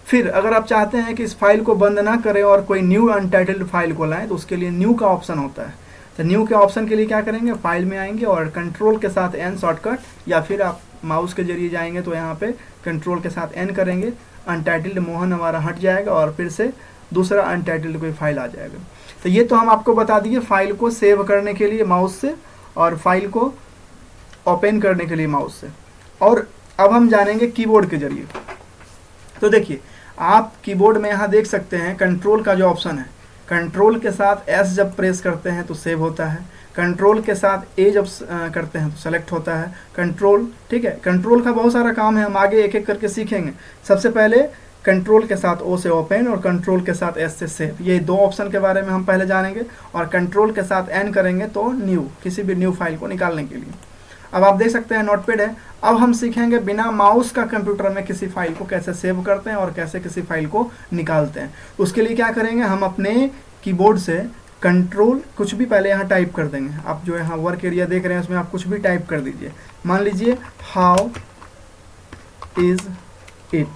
फिर अगर आप चाहते हैं कि इस फाइल को बंद ना करें और कोई न्यू अनटाइटल्ड फाइल को लाएं, तो उसके लिए न्यू का ऑप्शन होता है। तो न्यू के ऑप्शन के लिए क्या करेंगे, फाइल में आएंगे और कंट्रोल के साथ एन शॉर्टकट, या फिर आप माउस के जरिए जाएंगे तो यहाँ पे कंट्रोल के साथ एन करेंगे, अनटाइटल्ड मोहन हमारा हट जाएगा और फिर से दूसरा अनटाइटल्ड कोई फाइल आ जाएगा। तो ये तो हम आपको बता दिए फाइल को सेव करने के लिए माउस से और फाइल को ओपन करने के लिए माउस से। और अब हम जानेंगे कीबोर्ड के जरिए। तो देखिए, आप कीबोर्ड में यहाँ देख सकते हैं कंट्रोल का जो ऑप्शन है, कंट्रोल के साथ एस जब प्रेस करते हैं तो सेव होता है, कंट्रोल के साथ ए जब करते हैं तो सेलेक्ट होता है कंट्रोल। ठीक है, कंट्रोल का बहुत सारा काम है, हम आगे एक एक करके सीखेंगे। सबसे पहले कंट्रोल के साथ ओ से ओपन और कंट्रोल के साथ एस से सेव, ये दो ऑप्शन के बारे में हम पहले जानेंगे। और कंट्रोल के साथ एन करेंगे तो न्यू, किसी भी न्यू फाइल को निकालने के लिए। अब आप देख सकते हैं नोटपैड है। अब हम सीखेंगे बिना माउस का कंप्यूटर में किसी फाइल को कैसे सेव करते हैं और कैसे किसी फाइल को निकालते हैं। उसके लिए क्या करेंगे, हम अपने कीबोर्ड से कंट्रोल कुछ भी पहले यहाँ टाइप कर देंगे। आप जो यहाँ वर्क एरिया देख रहे हैं उसमें आप कुछ भी टाइप कर दीजिए। मान लीजिए हाउ इज इट,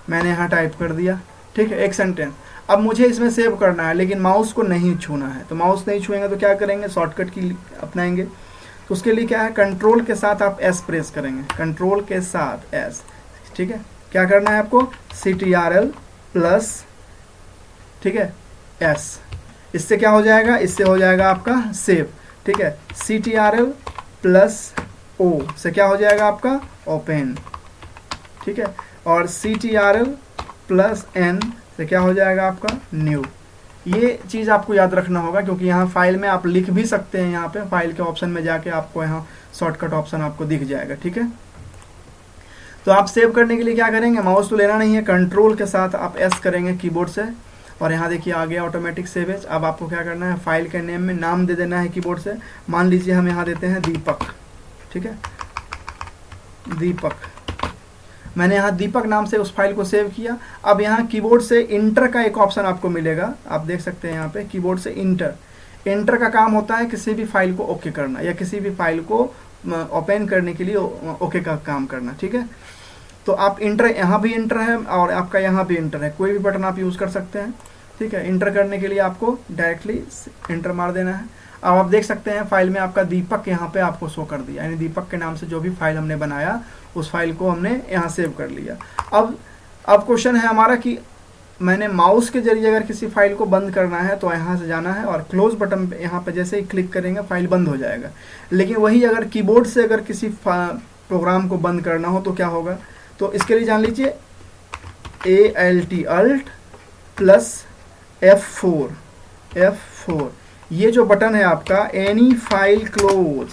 मैंने यहाँ टाइप कर दिया। ठीक है, एक सेंटेंस। अब मुझे इसमें सेव करना है लेकिन माउस को नहीं छूना है, तो माउस नहीं छुएंगे तो क्या करेंगे, शॉर्टकट की अपनाएंगे। तो उसके लिए क्या है, कंट्रोल के साथ आप एस प्रेस करेंगे, कंट्रोल के साथ एस। ठीक है, क्या करना है आपको, CTRL प्लस, ठीक है, एस। इससे क्या हो जाएगा, इससे हो जाएगा आपका सेव। ठीक है, CTRL प्लस ओ से क्या हो जाएगा आपका ओपन। ठीक है, और CTRL प्लस एन से क्या हो जाएगा आपका न्यू। ये चीज़ आपको याद रखना होगा क्योंकि यहाँ फाइल में आप लिख भी सकते हैं, यहाँ पे फाइल के ऑप्शन में जाके आपको यहाँ शॉर्टकट ऑप्शन आपको दिख जाएगा। ठीक है, तो आप सेव करने के लिए क्या करेंगे, माउस तो लेना नहीं है, कंट्रोल के साथ आप एस करेंगे कीबोर्ड से और यहाँ देखिए आ गया ऑटोमेटिक सेव एज। अब आपको क्या करना है, फाइल के नेम में नाम दे देना है कीबोर्ड से। मान लीजिए हम यहाँ देते हैं दीपक। ठीक है, दीपक, मैंने यहाँ दीपक नाम से उस फाइल को सेव किया। अब यहाँ कीबोर्ड से इंटर का एक ऑप्शन आपको मिलेगा, आप देख सकते हैं यहाँ पे कीबोर्ड से इंटर। इंटर का काम होता है किसी भी फाइल को ओके करना या किसी भी फाइल को ओपन करने के लिए ओके का काम करना। ठीक है, तो आप इंटर, यहाँ भी इंटर है और आपका यहाँ भी इंटर है, कोई भी बटन आप यूज़ कर सकते हैं। ठीक है, इंटर करने के लिए आपको डायरेक्टली इंटर मार देना है। अब आप देख सकते हैं फाइल में आपका दीपक यहाँ पे आपको शो कर दिया, यानी दीपक के नाम से जो भी फाइल हमने बनाया उस फाइल को हमने यहाँ सेव कर लिया। अब क्वेश्चन है हमारा कि मैंने माउस के जरिए अगर किसी फाइल को बंद करना है तो यहाँ से जाना है और क्लोज बटन पे यहाँ पे जैसे ही क्लिक करेंगे फाइल बंद हो जाएगा। लेकिन वही अगर कीबोर्ड से अगर किसी प्रोग्राम को बंद करना हो तो क्या होगा, तो इसके लिए जान लीजिए ALT अल्ट प्लस F4 ये जो बटन है आपका एनी फाइल क्लोज।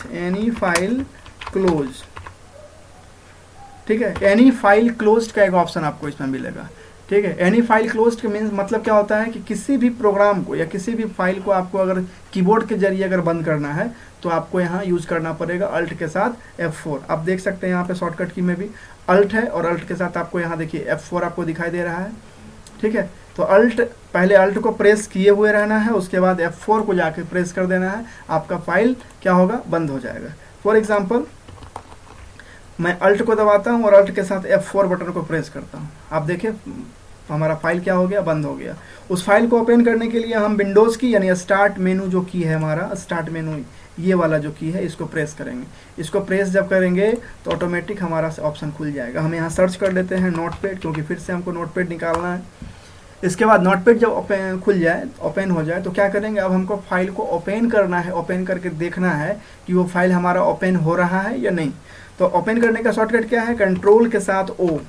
ठीक है, एनी फाइल क्लोज्ड का एक ऑप्शन आपको इसमें मिलेगा। ठीक है, एनी फाइल क्लोज्ड के मीन्स मतलब क्या होता है कि किसी भी प्रोग्राम को या किसी भी फाइल को आपको अगर कीबोर्ड के जरिए अगर बंद करना है तो आपको यहाँ यूज करना पड़ेगा अल्ट के साथ F4। आप देख सकते हैं यहाँ पे शॉर्टकट की में भी अल्ट है और अल्ट के साथ आपको यहाँ देखिए F4 आपको दिखाई दे रहा है। ठीक है, तो अल्ट, पहले अल्ट को प्रेस किए हुए रहना है, उसके बाद F4 को जाके प्रेस कर देना है, आपका फाइल क्या होगा, बंद हो जाएगा। फॉर एग्जांपल मैं अल्ट को दबाता हूँ और अल्ट के साथ F4 बटन को प्रेस करता हूँ, आप देखिए हमारा फाइल क्या हो गया, बंद हो गया। उस फाइल को ओपन करने के लिए हम विंडोज़ की यानी स्टार्ट मेनू जो की है हमारा, स्टार्ट मेनू ये वाला जो की है इसको प्रेस करेंगे। इसको प्रेस जब करेंगे तो ऑटोमेटिक हमारा ऑप्शन खुल जाएगा। हम यहाँ सर्च कर लेते हैं नोटपैड, क्योंकि फिर से हमको नोटपैड निकालना है। इसके बाद नोटपैड जब ओपन खुल जाए, ओपन हो जाए तो क्या करेंगे, अब हमको फाइल को ओपन करना है, ओपन करके देखना है कि वो फाइल हमारा ओपन हो रहा है या नहीं। तो ओपन करने का शॉर्टकट क्या है, कंट्रोल के साथ O।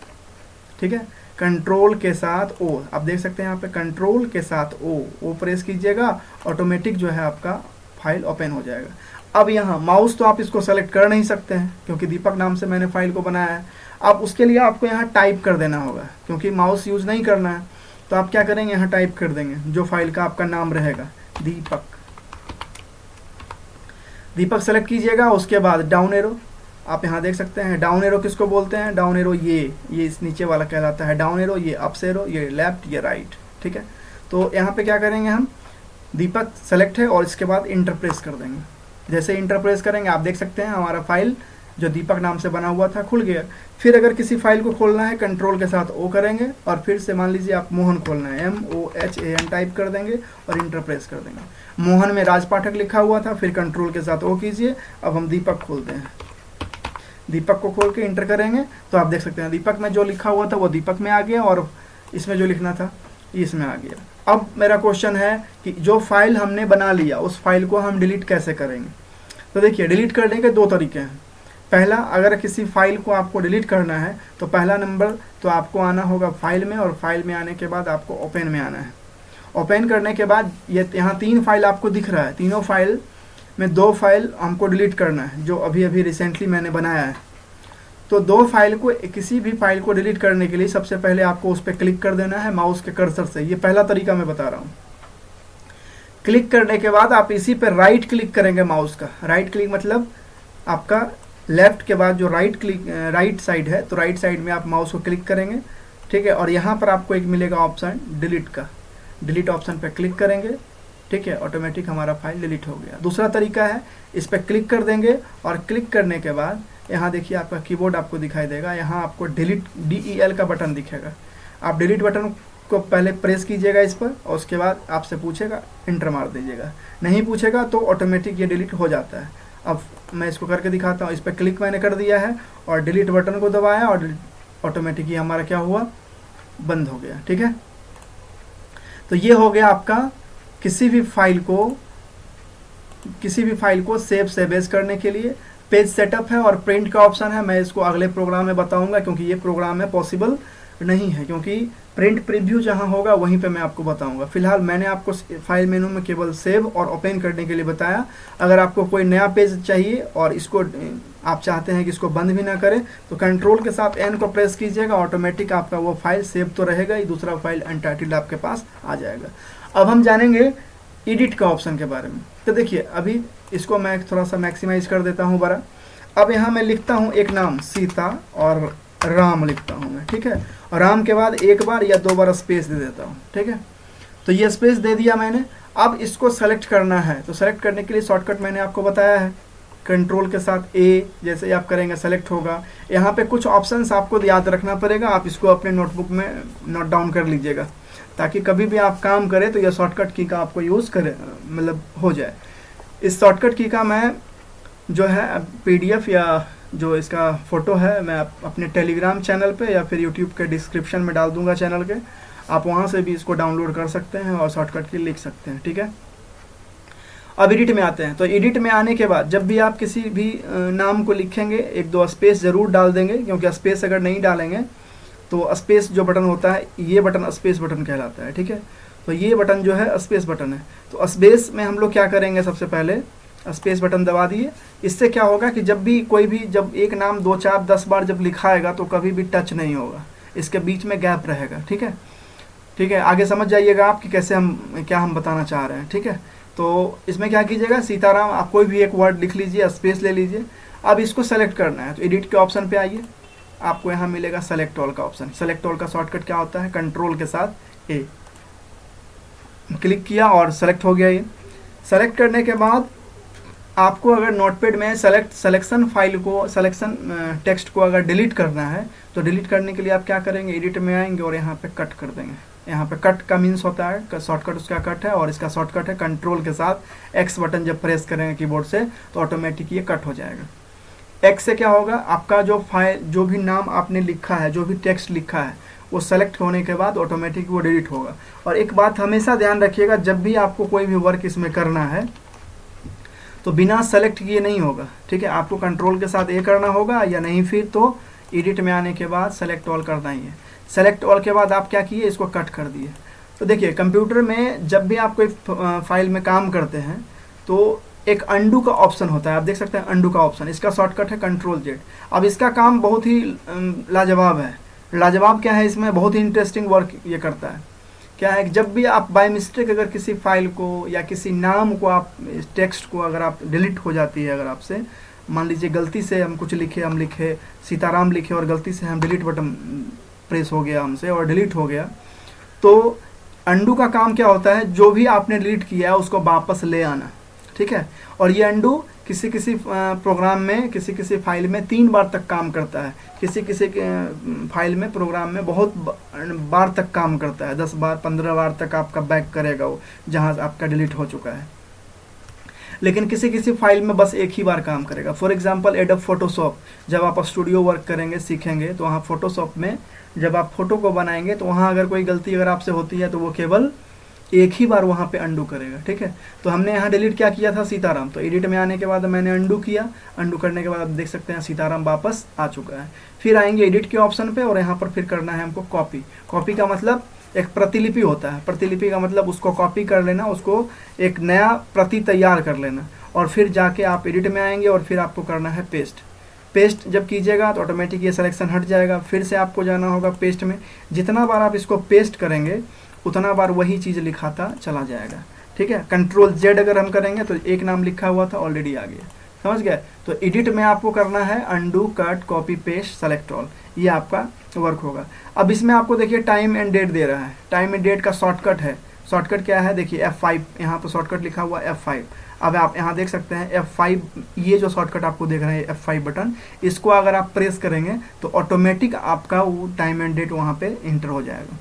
ठीक है, कंट्रोल के साथ O, आप देख सकते हैं यहाँ पे कंट्रोल के साथ O प्रेस कीजिएगा, ऑटोमेटिक जो है आपका फाइल ओपन हो जाएगा। अब यहाँ माउस तो आप इसको सेलेक्ट कर नहीं सकते हैं क्योंकि दीपक नाम से मैंने फाइल को बनाया है। अब उसके लिए आपको यहाँ टाइप कर देना होगा, क्योंकि माउस यूज़ नहीं करना है। तो आप क्या करेंगे, यहाँ टाइप कर देंगे जो फाइल का आपका नाम रहेगा, दीपक सेलेक्ट कीजिएगा। उसके बाद डाउन एरो, आप यहाँ देख सकते हैं डाउन एरो किसको बोलते हैं, डाउन एरो ये इस नीचे वाला कहलाता है डाउन एरो, ये अप एरो, ये लेफ्ट, ये राइट। ठीक है, तो यहाँ पे क्या करेंगे, हम दीपक सेलेक्ट है और इसके बाद इंटर प्रेस कर देंगे। जैसे इंटर प्रेस करेंगे आप देख सकते हैं हमारा फाइल जो दीपक नाम से बना हुआ था खुल गया। फिर अगर किसी फाइल को खोलना है कंट्रोल के साथ ओ करेंगे और फिर से मान लीजिए आप मोहन खोलना है, MOHAN टाइप कर देंगे और इंटर प्रेस कर देंगे। मोहन में राज पाठक लिखा हुआ था, फिर कंट्रोल के साथ ओ कीजिए। अब हम दीपक खोलते हैं, दीपक को खोल के इंटर करेंगे तो आप देख सकते हैं दीपक में जो लिखा हुआ था वो दीपक में आ गया और इसमें जो लिखना था इसमें आ गया। अब मेरा क्वेश्चन है कि जो फाइल हमने बना लिया उस फाइल को हम डिलीट कैसे करेंगे। तो देखिए डिलीट करने के दो तरीके हैं। पहला, अगर किसी फाइल को आपको डिलीट करना है तो पहला नंबर तो आपको आना होगा फाइल में, और फाइल में आने के बाद आपको ओपन में आना है। ओपन करने के बाद ये यहाँ 3 फाइल आपको दिख रहा है, तीनों फाइल में 2 फाइल हमको डिलीट करना है जो अभी अभी रिसेंटली मैंने बनाया है। तो 2 फाइल को, किसी भी फाइल को डिलीट करने के लिए सबसे पहले आपको उस पर क्लिक कर देना है माउस के कर्सर से। ये पहला तरीका मैं बता रहा हूँ। क्लिक करने के बाद आप इसी पर राइट क्लिक करेंगे माउस का। राइट क्लिक मतलब आपका लेफ्ट के बाद जो राइट साइड है, तो राइट साइड में आप माउस को क्लिक करेंगे, ठीक है। और यहाँ पर आपको एक मिलेगा ऑप्शन डिलीट का, डिलीट ऑप्शन पर क्लिक करेंगे, ठीक है। ऑटोमेटिक हमारा फाइल डिलीट हो गया। दूसरा तरीका है, इस पर क्लिक कर देंगे और क्लिक करने के बाद यहाँ देखिए आपका कीबोर्ड आपको दिखाई देगा, यहाँ आपको डिलीट DEL का बटन दिखेगा। आप डिलीट बटन को पहले प्रेस कीजिएगा इस पर और उसके बाद आपसे पूछेगा, इंटर मार दीजिएगा। नहीं पूछेगा तो ऑटोमेटिक ये डिलीट हो जाता है। अब मैं इसको करके दिखाता हूँ। इस पर क्लिक मैंने कर दिया है और डिलीट बटन को दबाया और ऑटोमेटिक ये हमारा क्या हुआ, बंद हो गया, ठीक है। तो ये हो गया आपका किसी भी फाइल को सेव सेवेज करने के लिए। पेज सेटअप है और प्रिंट का ऑप्शन है, मैं इसको अगले प्रोग्राम में बताऊंगा क्योंकि ये प्रोग्राम में पॉसिबल नहीं है, क्योंकि प्रिंट प्रीव्यू जहां होगा वहीं पे मैं आपको बताऊंगा। फिलहाल मैंने आपको फाइल मेनू में केवल सेव और ओपन करने के लिए बताया। अगर आपको कोई नया पेज चाहिए और इसको आप चाहते हैं कि इसको बंद भी ना करें तो कंट्रोल के साथ N को प्रेस कीजिएगा, ऑटोमेटिक आपका वो फाइल सेव तो रहेगा ही, दूसरा फाइल अनटाइटल्ड आपके पास आ जाएगा। अब हम जानेंगे एडिट का ऑप्शन के बारे में। तो देखिए अभी इसको मैं थोड़ा सा मैक्सिमाइज कर देता हूँ बड़ा। अब यहाँ मैं लिखता हूँ एक नाम सीता और राम लिखता हूँ मैं, ठीक है। और राम के बाद एक बार या 2 बार स्पेस दे देता हूँ, ठीक है। तो ये स्पेस दे दिया मैंने। अब इसको सेलेक्ट करना है, तो सेलेक्ट करने के लिए शॉर्टकट मैंने आपको बताया है, कंट्रोल के साथ A जैसे ही आप करेंगे सेलेक्ट होगा। यहाँ पे कुछ ऑप्शंस आपको याद रखना पड़ेगा, आप इसको अपने नोटबुक में नोट डाउन कर लीजिएगा ताकि कभी भी आप काम करें तो यह शॉर्टकट की का आपको यूज़ करें, मतलब हो जाए। इस शॉर्टकट की का मैं जो है PDF या जो इसका फ़ोटो है मैं अपने टेलीग्राम चैनल पे या फिर यूट्यूब के डिस्क्रिप्शन में डाल दूंगा चैनल के, आप वहाँ से भी इसको डाउनलोड कर सकते हैं और शॉर्टकट की लिख सकते हैं, ठीक है। अब एडिट में आते हैं। तो एडिट में आने के बाद जब भी आप किसी भी नाम को लिखेंगे 1-2 स्पेस ज़रूर डाल देंगे, क्योंकि स्पेस अगर नहीं डालेंगे तो स्पेस जो बटन होता है ये बटन स्पेस बटन कहलाता है, ठीक है। तो ये बटन जो है स्पेस बटन है। तो स्पेस में हम लोग क्या करेंगे, सबसे पहले स्पेस बटन दबा दिए। इससे क्या होगा कि जब भी कोई भी जब एक नाम 2, 4, 10 बार जब लिखा आएगा तो कभी भी टच नहीं होगा, इसके बीच में गैप रहेगा, ठीक है। ठीक है, आगे समझ जाइएगा आप कि कैसे क्या हम बताना चाह रहे हैं, ठीक है। तो इसमें क्या कीजिएगा, सीताराम आप कोई भी एक वर्ड लिख लीजिए, स्पेस ले लीजिए। अब इसको सेलेक्ट करना है तो एडिट के ऑप्शन पे आइए, आपको यहाँ मिलेगा सेलेक्ट ऑल का ऑप्शन। सेलेक्ट ऑल का शॉर्टकट क्या होता है, कंट्रोल के साथ A क्लिक किया और सेलेक्ट हो गया। ये सेलेक्ट करने के बाद आपको अगर नोटपैड में सिलेक्शन फाइल को, सिलेक्शन टेक्स्ट को अगर डिलीट करना है तो डिलीट करने के लिए आप क्या करेंगे, एडिट में आएंगे और यहाँ पे कट कर देंगे। यहाँ पे कट का मीन्स होता है शॉर्टकट, उसका कट है, और इसका शॉर्टकट है कंट्रोल के साथ X बटन जब प्रेस करेंगे कीबोर्ड से तो ऑटोमेटिक ये कट हो जाएगा। X से क्या होगा, आपका जो फाइल, जो भी नाम आपने लिखा है, जो भी टेक्स्ट लिखा है वो सेलेक्ट होने के बाद ऑटोमेटिक वो डिलीट होगा। और एक बात हमेशा ध्यान रखिएगा, जब भी आपको कोई भी वर्क इसमें करना है तो बिना सेलेक्ट किए नहीं होगा, ठीक है। आपको कंट्रोल के साथ A करना होगा, या नहीं फिर तो एडिट में आने के बाद सेलेक्ट ऑल करना ही है। सेलेक्ट ऑल के बाद आप क्या किए, इसको कट कर दिए। तो देखिए कंप्यूटर में जब भी आप कोई फाइल में काम करते हैं तो एक अंडू का ऑप्शन होता है, आप देख सकते हैं अंडू का ऑप्शन, इसका शॉर्टकट है कंट्रोल Z। अब इसका काम बहुत ही लाजवाब है। लाजवाब क्या है, इसमें बहुत ही इंटरेस्टिंग वर्क ये करता है। क्या है, जब भी आप बाय मिस्टेक अगर किसी फाइल को या किसी नाम को, आप टेक्स्ट को अगर आप डिलीट हो जाती है, अगर आपसे मान लीजिए गलती से हम कुछ लिखे, हम लिखे सीताराम लिखे और गलती से हम डिलीट बटन प्रेस हो गया हमसे और डिलीट हो गया, तो अंडू का काम क्या होता है, जो भी आपने डिलीट किया है उसको वापस ले आना। ठीक है। और ये अंडू किसी किसी प्रोग्राम में, किसी किसी फाइल में 3 बार तक काम करता है, किसी किसी फाइल में, प्रोग्राम में बहुत बार तक काम करता है, 10 बार 15 बार तक आपका बैक करेगा वो, जहाँ आपका डिलीट हो चुका है। लेकिन किसी किसी फाइल में बस एक ही बार काम करेगा। फॉर एग्जांपल एडोब फोटोशॉप, जब आप स्टूडियो वर्क करेंगे, सीखेंगे, तो वहाँ फोटोशॉप में जब आप फोटो को बनाएंगे तो वहाँ अगर कोई गलती अगर आपसे होती है तो वो केवल एक ही बार वहाँ पे अंडू करेगा, ठीक है। तो हमने यहाँ डिलीट क्या किया था, सीताराम, तो एडिट में आने के बाद मैंने अंडू किया, अंडू करने के बाद आप देख सकते हैं सीताराम वापस आ चुका है। फिर आएंगे एडिट के ऑप्शन पे और यहाँ पर फिर करना है हमको कॉपी। कॉपी का मतलब एक प्रतिलिपि होता है, प्रतिलिपि का मतलब उसको कॉपी कर लेना, उसको एक नया प्रति तैयार कर लेना, और फिर जाके आप एडिट में आएंगे और फिर आपको करना है पेस्ट। पेस्ट जब कीजिएगा तो ऑटोमेटिक ये सिलेक्शन हट जाएगा, फिर से आपको जाना होगा पेस्ट में। जितना बार आप इसको पेस्ट करेंगे उतना बार वही चीज़ लिखाता चला जाएगा, ठीक है। कंट्रोल जेड अगर हम करेंगे तो एक नाम लिखा हुआ था ऑलरेडी आ गया, समझ गए। तो एडिट में आपको करना है undo, cut, copy, paste, select all, ये आपका वर्क होगा। अब इसमें आपको देखिए टाइम एंड डेट दे रहा है, टाइम एंड डेट का शॉर्टकट है। शॉर्टकट क्या है, देखिए F5, यहाँ पर शॉर्टकट लिखा हुआ F5। अब आप यहाँ देख सकते हैं F5, ये जो शॉर्टकट आपको देख रहे हैं F5 बटन, इसको अगर आप प्रेस करेंगे तो ऑटोमेटिक आपका वो टाइम एंड डेट वहाँ पे इंटर हो जाएगा।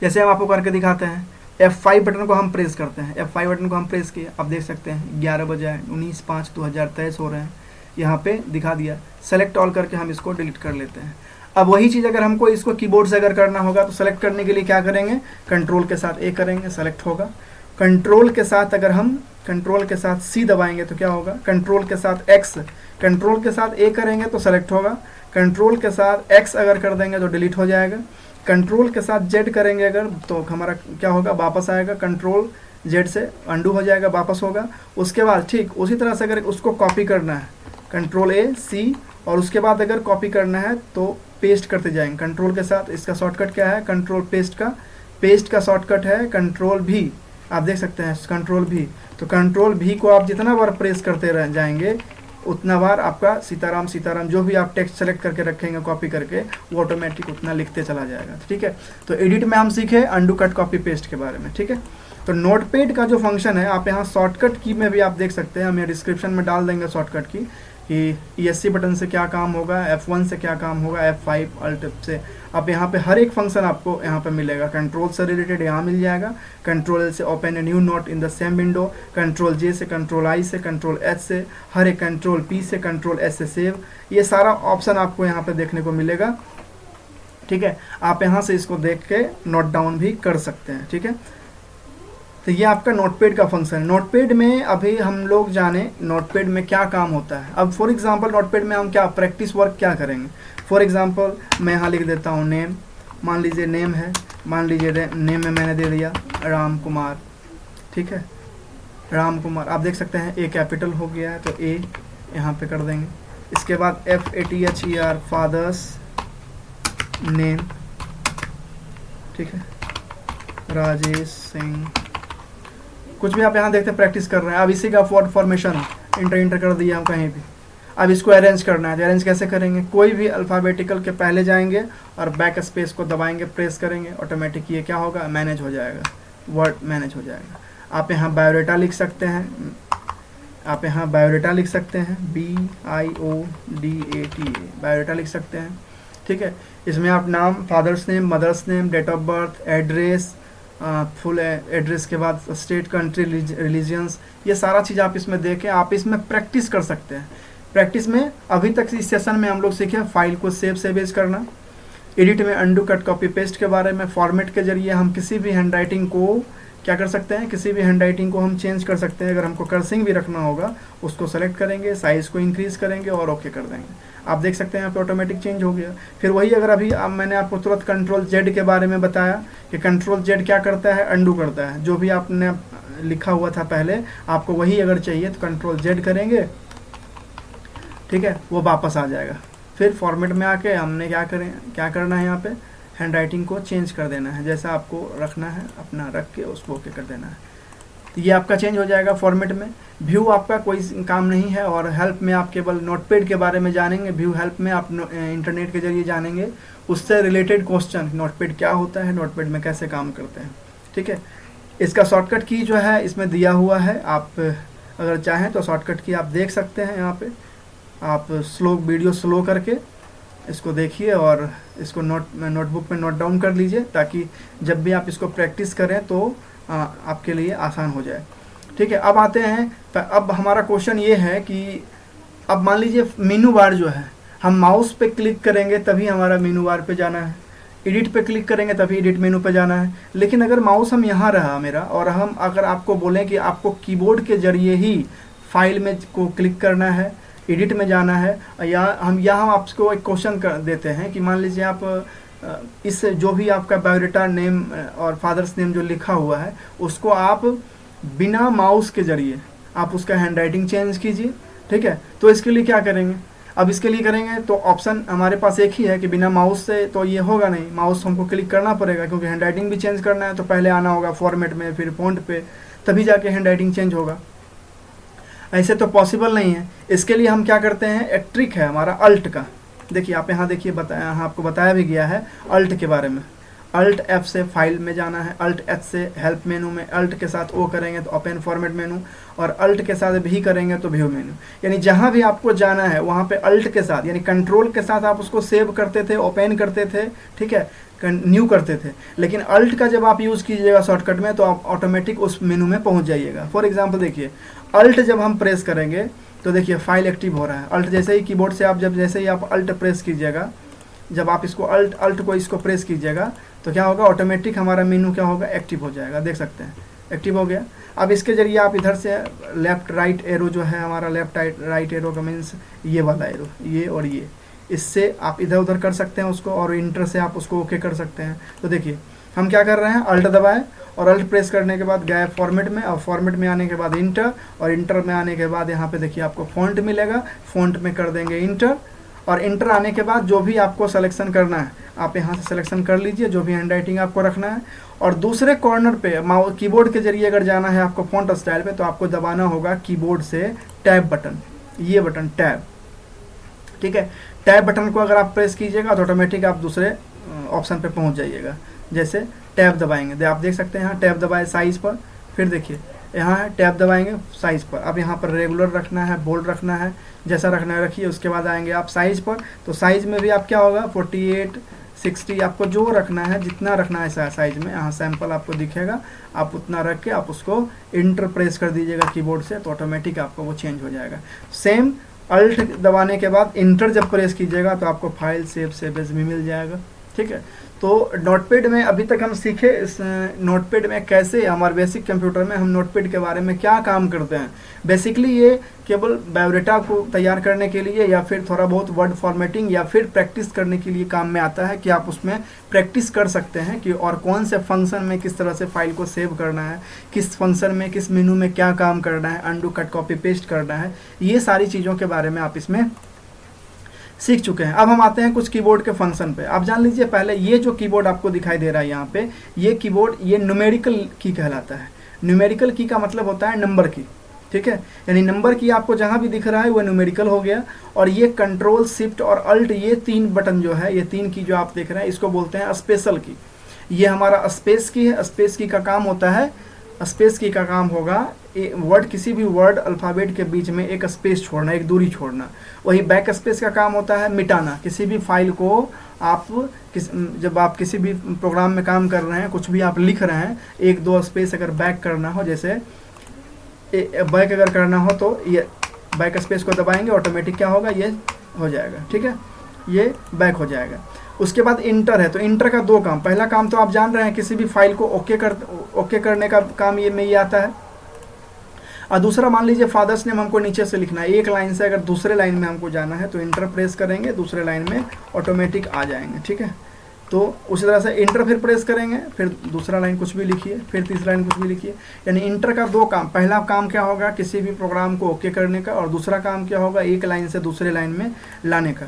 जैसे हम आपको करके दिखाते हैं, F5 बटन को हम प्रेस करते हैं, F5 बटन को हम प्रेस किए, आप देख सकते हैं 11 बजे 19/5/2023 हो रहे हैं, यहाँ पे दिखा दिया। सेलेक्ट ऑल करके हम इसको डिलीट कर लेते हैं। अब वही चीज़ अगर हमको इसको कीबोर्ड से अगर करना होगा तो सेलेक्ट करने के लिए क्या करेंगे, कंट्रोल के साथ ए करेंगे, सेलेक्ट होगा। कंट्रोल के साथ अगर हम कंट्रोल के साथ सी दबाएंगे तो क्या होगा, कंट्रोल के साथ एक्स, कंट्रोल के साथ ए करेंगे तो सेलेक्ट होगा, कंट्रोल के साथ एक्स अगर कर देंगे तो डिलीट हो जाएगा, कंट्रोल के साथ जेड करेंगे अगर तो हमारा क्या होगा, वापस आएगा, कंट्रोल जेड से अंडू हो जाएगा, वापस होगा। उसके बाद ठीक उसी तरह से अगर उसको कॉपी करना है, कंट्रोल ए सी, और उसके बाद अगर कॉपी करना है तो पेस्ट करते जाएंगे कंट्रोल के साथ। इसका शॉर्टकट क्या है, कंट्रोल पेस्ट का शॉर्टकट है कंट्रोल भी, आप देख सकते हैं कंट्रोल भी। तो कंट्रोल भी को आप जितना बार प्रेस करते रह जाएंगे उतना बार आपका सीताराम जो भी आप टेक्स्ट सेलेक्ट करके रखेंगे कॉपी करके, वो ऑटोमेटिक उतना लिखते चला जाएगा, ठीक है। तो एडिट में हम सीखे अंडू, कट, कॉपी, पेस्ट के बारे में, ठीक है। तो नोटपैड का जो फंक्शन है, आप यहाँ शॉर्टकट की में भी आप देख सकते हैं, हम यहाँ डिस्क्रिप्शन में डाल देंगे शॉर्टकट की, कि ESC बटन से क्या काम होगा, F1 से क्या काम होगा, F5 अल्ट से। अब यहाँ पे हर एक फंक्शन आपको यहाँ पे मिलेगा। कंट्रोल से रिलेटेड यहाँ मिल जाएगा, कंट्रोल L से open a new note in the same window, control J से, कंट्रोल I से, कंट्रोल H से, हर एक कंट्रोल P से, कंट्रोल S से सेव, ये सारा ऑप्शन आपको यहाँ पे देखने को मिलेगा, ठीक है। आप यहाँ से इसको देख के नोट डाउन भी कर सकते हैं, ठीक है। तो ये आपका नोटपैड का फंक्शन है। नोटपैड में अभी हम लोग जाने नोटपैड में क्या काम होता है। अब फॉर एग्जांपल नोटपैड में हम क्या प्रैक्टिस वर्क क्या करेंगे। फॉर एग्जांपल मैं यहाँ लिख देता हूँ नेम, मान लीजिए नेम है, मान लीजिए नेम में मैंने दे दिया राम कुमार, ठीक है, राम कुमार। आप देख सकते हैं ए कैपिटल हो गया है तो ए यहाँ पे कर देंगे। इसके बाद FATHER फादर्स नेम, ठीक है, राजेश सिंह, कुछ भी आप यहाँ देखते हैं प्रैक्टिस कर रहे हैं। अब इसी का वर्ड फॉर्मेशन इंटर कर दिया हम कहीं भी। अब इसको अरेंज करना है, तो अरेंज कैसे करेंगे, कोई भी अल्फ़ाबेटिकल के पहले जाएंगे और बैक स्पेस को दबाएंगे, प्रेस करेंगे, ऑटोमेटिक ये क्या होगा, मैनेज हो जाएगा, वर्ड मैनेज हो जाएगा। आप यहाँ बायोडाटा लिख सकते हैं, आप यहाँ बायोडाटा लिख सकते हैं, BIODATA बायोडाटा लिख सकते हैं, ठीक है। इसमें आप नाम, father's name, mother's name, date of birth, address, full address के बाद स्टेट, कंट्री, रिलीजियंस, ये सारा चीज़ आप इसमें देखें, आप इसमें प्रैक्टिस कर सकते हैं। प्रैक्टिस में अभी तक इस सेशन में हम लोग सीखे फाइल को सेव करना, एडिट में अंडू, कट, कॉपी, पेस्ट के बारे में, फॉर्मेट के जरिए हम किसी भी हैंडराइटिंग को क्या कर सकते हैं, किसी भी हैंडराइटिंग को हम चेंज कर सकते हैं। अगर हमको कर्सिंग भी रखना होगा उसको सेलेक्ट करेंगे, साइज़ को इंक्रीज करेंगे और ओके कर देंगे। आप देख सकते हैं यहाँ पे ऑटोमेटिक चेंज हो गया। फिर वही अगर अभी मैंने आपको तुरंत कंट्रोल जेड के बारे में बताया कि कंट्रोल जेड क्या करता है, अंडू करता है। जो भी आपने लिखा हुआ था पहले, आपको वही अगर चाहिए तो कंट्रोल जेड करेंगे, ठीक है, वो वापस आ जाएगा। फिर फॉर्मेट में आके हमने क्या करना है, यहाँ पे हैंडराइटिंग को चेंज कर देना है, जैसा आपको रखना है अपना रख के उसको ओके कर देना है। तो ये आपका चेंज हो जाएगा फॉर्मेट में। व्यू आपका कोई काम नहीं है, और हेल्प में आप केवल नोटपैड के बारे में जानेंगे। व्यू हेल्प में आप इंटरनेट के जरिए जानेंगे उससे रिलेटेड क्वेश्चन, नोटपैड क्या होता है, नोटपैड में कैसे काम करते हैं, ठीक है। इसका शॉर्टकट की जो है इसमें दिया हुआ है, आप अगर चाहें तो शॉर्टकट की आप देख सकते हैं। यहाँ पे आप वीडियो स्लो करके इसको देखिए और इसको नोटबुक में नोट डाउन कर लीजिए, ताकि जब भी आप इसको प्रैक्टिस करें तो आपके लिए आसान हो जाए। ठीक है, अब आते हैं, अब हमारा क्वेश्चन ये है कि अब मान लीजिए मेनू बार जो है, हम माउस पे क्लिक करेंगे तभी हमारा मेनू बार पे जाना है, एडिट पे क्लिक करेंगे तभी एडिट मेनू पे जाना है। लेकिन अगर माउस हम यहाँ रहा मेरा, और हम अगर आपको बोलें कि आपको कीबोर्ड के जरिए ही फाइल में को क्लिक करना है, एडिट में जाना है, या हम यहाँ आपको एक क्वेश्चन कर देते हैं कि मान लीजिए आप इस जो भी आपका बायोडाटा नेम और फादर्स नेम जो लिखा हुआ है उसको आप बिना माउस के जरिए आप उसका हैंडराइटिंग चेंज कीजिए। ठीक है, तो इसके लिए क्या करेंगे, अब इसके लिए करेंगे तो ऑप्शन हमारे पास एक ही है कि बिना माउस से तो ये होगा नहीं, माउस हमको क्लिक करना पड़ेगा, क्योंकि हैंडराइटिंग भी चेंज करना है तो पहले आना होगा फॉर्मेट में, फिर फ़ॉन्ट पे, तभी जाके हैंडराइटिंग चेंज होगा। ऐसे तो पॉसिबल नहीं है। इसके लिए हम क्या करते हैं, एक ट्रिक है हमारा अल्ट का। देखिए आप यहाँ देखिए, बताया यहाँ आपको बताया भी गया है अल्ट के बारे में। अल्ट F से फाइल में जाना है, अल्ट H से हेल्प मेनू में, अल्ट के साथ O करेंगे तो ओपन फॉर्मेट मेनू, और अल्ट के साथ भी करेंगे तो व्यू मेनू। यानी जहाँ भी आपको जाना है वहाँ पे अल्ट के साथ, यानी कंट्रोल के साथ आप उसको सेव करते थे, ओपन करते थे, ठीक है, न्यू करते थे। लेकिन अल्ट का जब आप यूज़ कीजिएगा शॉर्टकट में तो आप ऑटोमेटिक उस मेनू में पहुँच जाइएगा। फॉर एग्जाम्पल देखिए, अल्ट जब हम प्रेस करेंगे तो देखिए फाइल एक्टिव हो रहा है। अल्ट जैसे ही कीबोर्ड से आप जैसे ही आप अल्ट प्रेस कीजिएगा, जब आप इसको अल्ट को इसको प्रेस कीजिएगा तो क्या होगा, ऑटोमेटिक हमारा मेनू क्या होगा, एक्टिव हो जाएगा। देख सकते हैं एक्टिव हो गया। अब इसके जरिए आप इधर से लेफ्ट राइट एरो जो है हमारा, लेफ्ट राइट एरो का मीन्स ये वाला एरो, ये और ये, इससे आप इधर उधर कर सकते हैं उसको, और इंटर से आप उसको ओके कर सकते हैं। तो देखिए हम क्या कर रहे हैं, अल्ट दबाएं और अल्ट प्रेस करने के बाद गए फॉर्मेट में, और फॉर्मेट में आने के बाद इंटर, और इंटर में आने के बाद यहाँ पे देखिए आपको फॉन्ट मिलेगा, फॉन्ट में कर देंगे इंटर, और इंटर आने के बाद जो भी आपको सिलेक्शन करना है आप यहाँ से सिलेक्शन कर लीजिए, जो भी हैंडराइटिंग आपको रखना है। और दूसरे कॉर्नर पे कीबोर्ड के जरिए अगर जाना है आपको फॉन्ट स्टाइल पे, तो आपको दबाना होगा कीबोर्ड से टैब बटन, ये बटन टैब। ठीक है, टैब बटन को अगर आप प्रेस कीजिएगा तो ऑटोमेटिक आप दूसरे ऑप्शन पे पहुँच जाइएगा। जैसे टैब दबाएंगे, आप देख सकते हैं यहाँ टैब दबाए साइज़ पर, फिर देखिए यहाँ है टैब दबाएंगे साइज़ पर। अब यहाँ पर रेगुलर रखना है, बोल्ड रखना है, जैसा रखना है रखिए। उसके बाद आएंगे आप साइज़ पर, तो साइज़ में भी आप क्या होगा 48, 60 आपको जो रखना है, जितना रखना है साइज़ में, यहाँ सैंपल आपको दिखेगा, आप उतना रख के आप उसको इंटर प्रेस कर दीजिएगा कीबोर्ड से, तो ऑटोमेटिक आपको वो चेंज हो जाएगा। सेम अल्ट दबाने के बाद इंटर जब प्रेस कीजिएगा तो आपको फाइल सेव एज भी मिल जाएगा। ठीक है, तो नोटपैड में अभी तक हम सीखे, इस नोटपैड में कैसे, हमारे बेसिक कंप्यूटर में हम नोटपैड के बारे में क्या काम करते हैं। बेसिकली ये केवल बायोडाटा को तैयार करने के लिए, या फिर थोड़ा बहुत वर्ड फॉर्मेटिंग, या फिर प्रैक्टिस करने के लिए काम में आता है, कि आप उसमें प्रैक्टिस कर सकते हैं कि और कौन से फंक्शन में किस तरह से फाइल को सेव करना है, किस फंक्शन में किस मेनू में क्या काम करना है, अनडू कट कॉपी पेस्ट करना है, ये सारी चीज़ों के बारे में आप इसमें सीख चुके हैं। अब हम आते हैं कुछ कीबोर्ड के फंक्शन पे। आप जान लीजिए पहले, ये जो कीबोर्ड आपको दिखाई दे रहा है यहाँ पे, ये कीबोर्ड ये न्यूमेरिकल की कहलाता है। न्यूमेरिकल की का मतलब होता है नंबर की। ठीक है, यानी नंबर की आपको जहाँ भी दिख रहा है वो न्यूमेरिकल हो गया। और ये कंट्रोल शिफ्ट और अल्ट, ये तीन बटन जो है, ये तीन की जो आप देख रहे हैं, इसको बोलते हैं स्पेशल की। ये हमारा स्पेस की है। स्पेस की का काम होता है, स्पेस की का काम होगा वर्ड, किसी भी वर्ड अल्फ़ाबेट के बीच में एक स्पेस छोड़ना, एक दूरी छोड़ना। वही बैक स्पेस का काम होता है मिटाना। किसी भी फाइल को आप जब आप किसी भी प्रोग्राम में काम कर रहे हैं, कुछ भी आप लिख रहे हैं, एक दो स्पेस अगर बैक करना हो, जैसे बैक अगर करना हो तो ये बैक स्पेस को दबाएंगे, ऑटोमेटिक क्या होगा, ये हो जाएगा। ठीक है, ये बैक हो जाएगा। उसके बाद इंटर है, तो इंटर का दो काम, पहला काम तो आप जान रहे हैं, किसी भी फाइल को ओके करने का काम ये में ये आता है। और दूसरा मान लीजिए फादर्स नेम हमको नीचे से लिखना है, एक लाइन से अगर दूसरे लाइन में हमको जाना है तो इंटर प्रेस करेंगे, दूसरे लाइन में ऑटोमेटिक आ जाएंगे। ठीक है, तो उसी तरह से इंटर फिर प्रेस करेंगे, फिर दूसरा लाइन कुछ भी लिखिए, फिर तीसरा लाइन कुछ भी लिखिए। यानी इंटर का दो काम, पहला काम क्या होगा किसी भी प्रोग्राम को ओके करने का, और दूसरा काम क्या होगा एक लाइन से दूसरे लाइन में लाने का।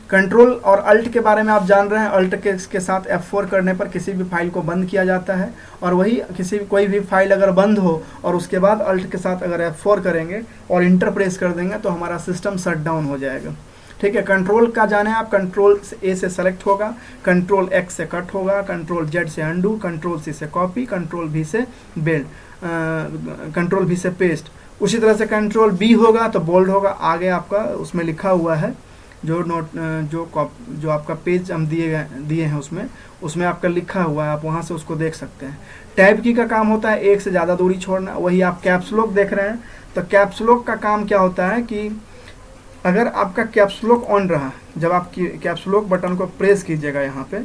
कंट्रोल और अल्ट के बारे में आप जान रहे हैं, अल्ट के साथ F4 करने पर किसी भी फाइल को बंद किया जाता है। और वही कोई भी फाइल अगर बंद हो और उसके बाद अल्ट के साथ अगर F4 करेंगे और इंटर प्रेस कर देंगे तो हमारा सिस्टम शट डाउन हो जाएगा। ठीक ठीक है। कंट्रोल का जाने आप, कंट्रोल ए से सेलेक्ट होगा, कंट्रोल एक्स से कट होगा, कंट्रोल जेड से अंडू, कंट्रोल सी से कॉपी, कंट्रोल भी से बेल्ट, कंट्रोल भी से पेस्ट। उसी तरह से कंट्रोल बी होगा तो बोल्ड होगा। आगे आपका उसमें लिखा हुआ है जो नोट जो आपका पेज हम दिए हैं उसमें आपका लिखा हुआ है, आप वहाँ से उसको देख सकते हैं। टैब की का काम होता है एक से ज़्यादा दूरी छोड़ना। वही आप कैप्स लॉक देख रहे हैं, तो कैप्स लॉक का काम क्या होता है कि अगर आपका कैप्स लॉक ऑन रहा, जब आप कैप्स लॉक बटन को प्रेस कीजिएगा यहाँ पे,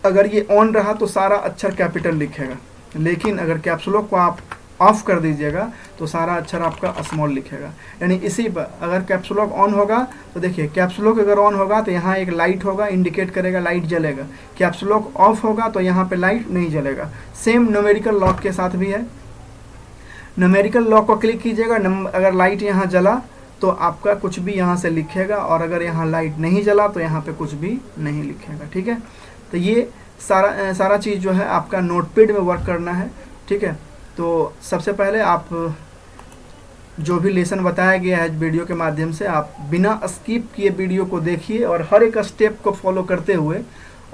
अगर ये ऑन रहा तो सारा अक्षर कैपिटल लिखेगा, लेकिन अगर कैप्स लॉक को आप ऑफ कर दीजिएगा तो सारा अक्षर आपका स्मॉल लिखेगा। यानी इसी पर अगर कैप्स लॉक ऑन होगा तो देखिए, कैप्स लॉक अगर ऑन होगा तो यहाँ एक लाइट होगा, इंडिकेट करेगा, लाइट जलेगा। कैप्स लॉक ऑफ होगा तो यहाँ पे लाइट नहीं जलेगा। सेम न्यूमेरिकल लॉक के साथ भी है। न्यूमेरिकल लॉक को क्लिक कीजिएगा, अगर लाइट यहाँ जला तो आपका कुछ भी यहाँ से लिखेगा, और अगर यहाँ लाइट नहीं जला तो यहाँ पे कुछ भी नहीं लिखेगा। ठीक है, तो ये सारा चीज़ जो है आपका नोटपैड में वर्क करना है। ठीक है, तो सबसे पहले आप जो भी लेसन बताया गया है वीडियो के माध्यम से, आप बिना स्किप किए वीडियो को देखिए और हर एक स्टेप को फॉलो करते हुए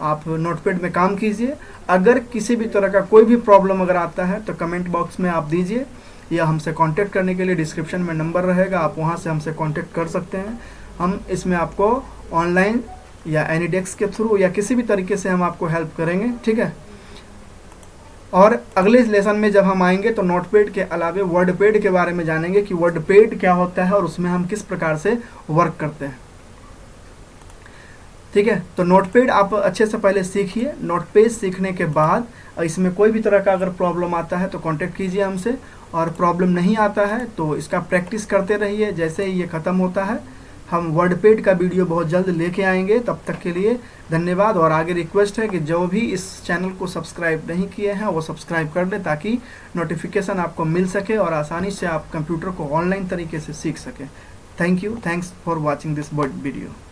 आप नोटपैड में काम कीजिए। अगर किसी भी तरह का कोई भी प्रॉब्लम अगर आता है तो कमेंट बॉक्स में आप दीजिए, या हमसे कांटेक्ट करने के लिए डिस्क्रिप्शन में नंबर रहेगा, आप वहां से हमसे कांटेक्ट कर सकते हैं। हम इसमें आपको ऑनलाइन या एनीडेस्क के थ्रू या किसी भी तरीके से हम आपको हेल्प करेंगे। ठीक है, और अगले लेसन में जब हम आएंगे तो नोटपैड के अलावे वर्डपैड के बारे में जानेंगे कि वर्डपैड क्या होता है और उसमें हम किस प्रकार से वर्क करते हैं। ठीक है, तो नोटपैड आप अच्छे से पहले सीखिए। नोटपैड सीखने के बाद इसमें कोई भी तरह का अगर प्रॉब्लम आता है तो कांटेक्ट कीजिए हमसे, और प्रॉब्लम नहीं आता है तो इसका प्रैक्टिस करते रहिए। जैसे ही ये ख़त्म होता है हम वर्डपैड का वीडियो बहुत जल्द लेके आएंगे। तब तक के लिए धन्यवाद, और आगे रिक्वेस्ट है कि जो भी इस चैनल को सब्सक्राइब नहीं किए हैं वो सब्सक्राइब कर दें, ताकि नोटिफिकेशन आपको मिल सके और आसानी से आप कंप्यूटर को ऑनलाइन तरीके से सीख सकें। Thank you, thanks for watching this video.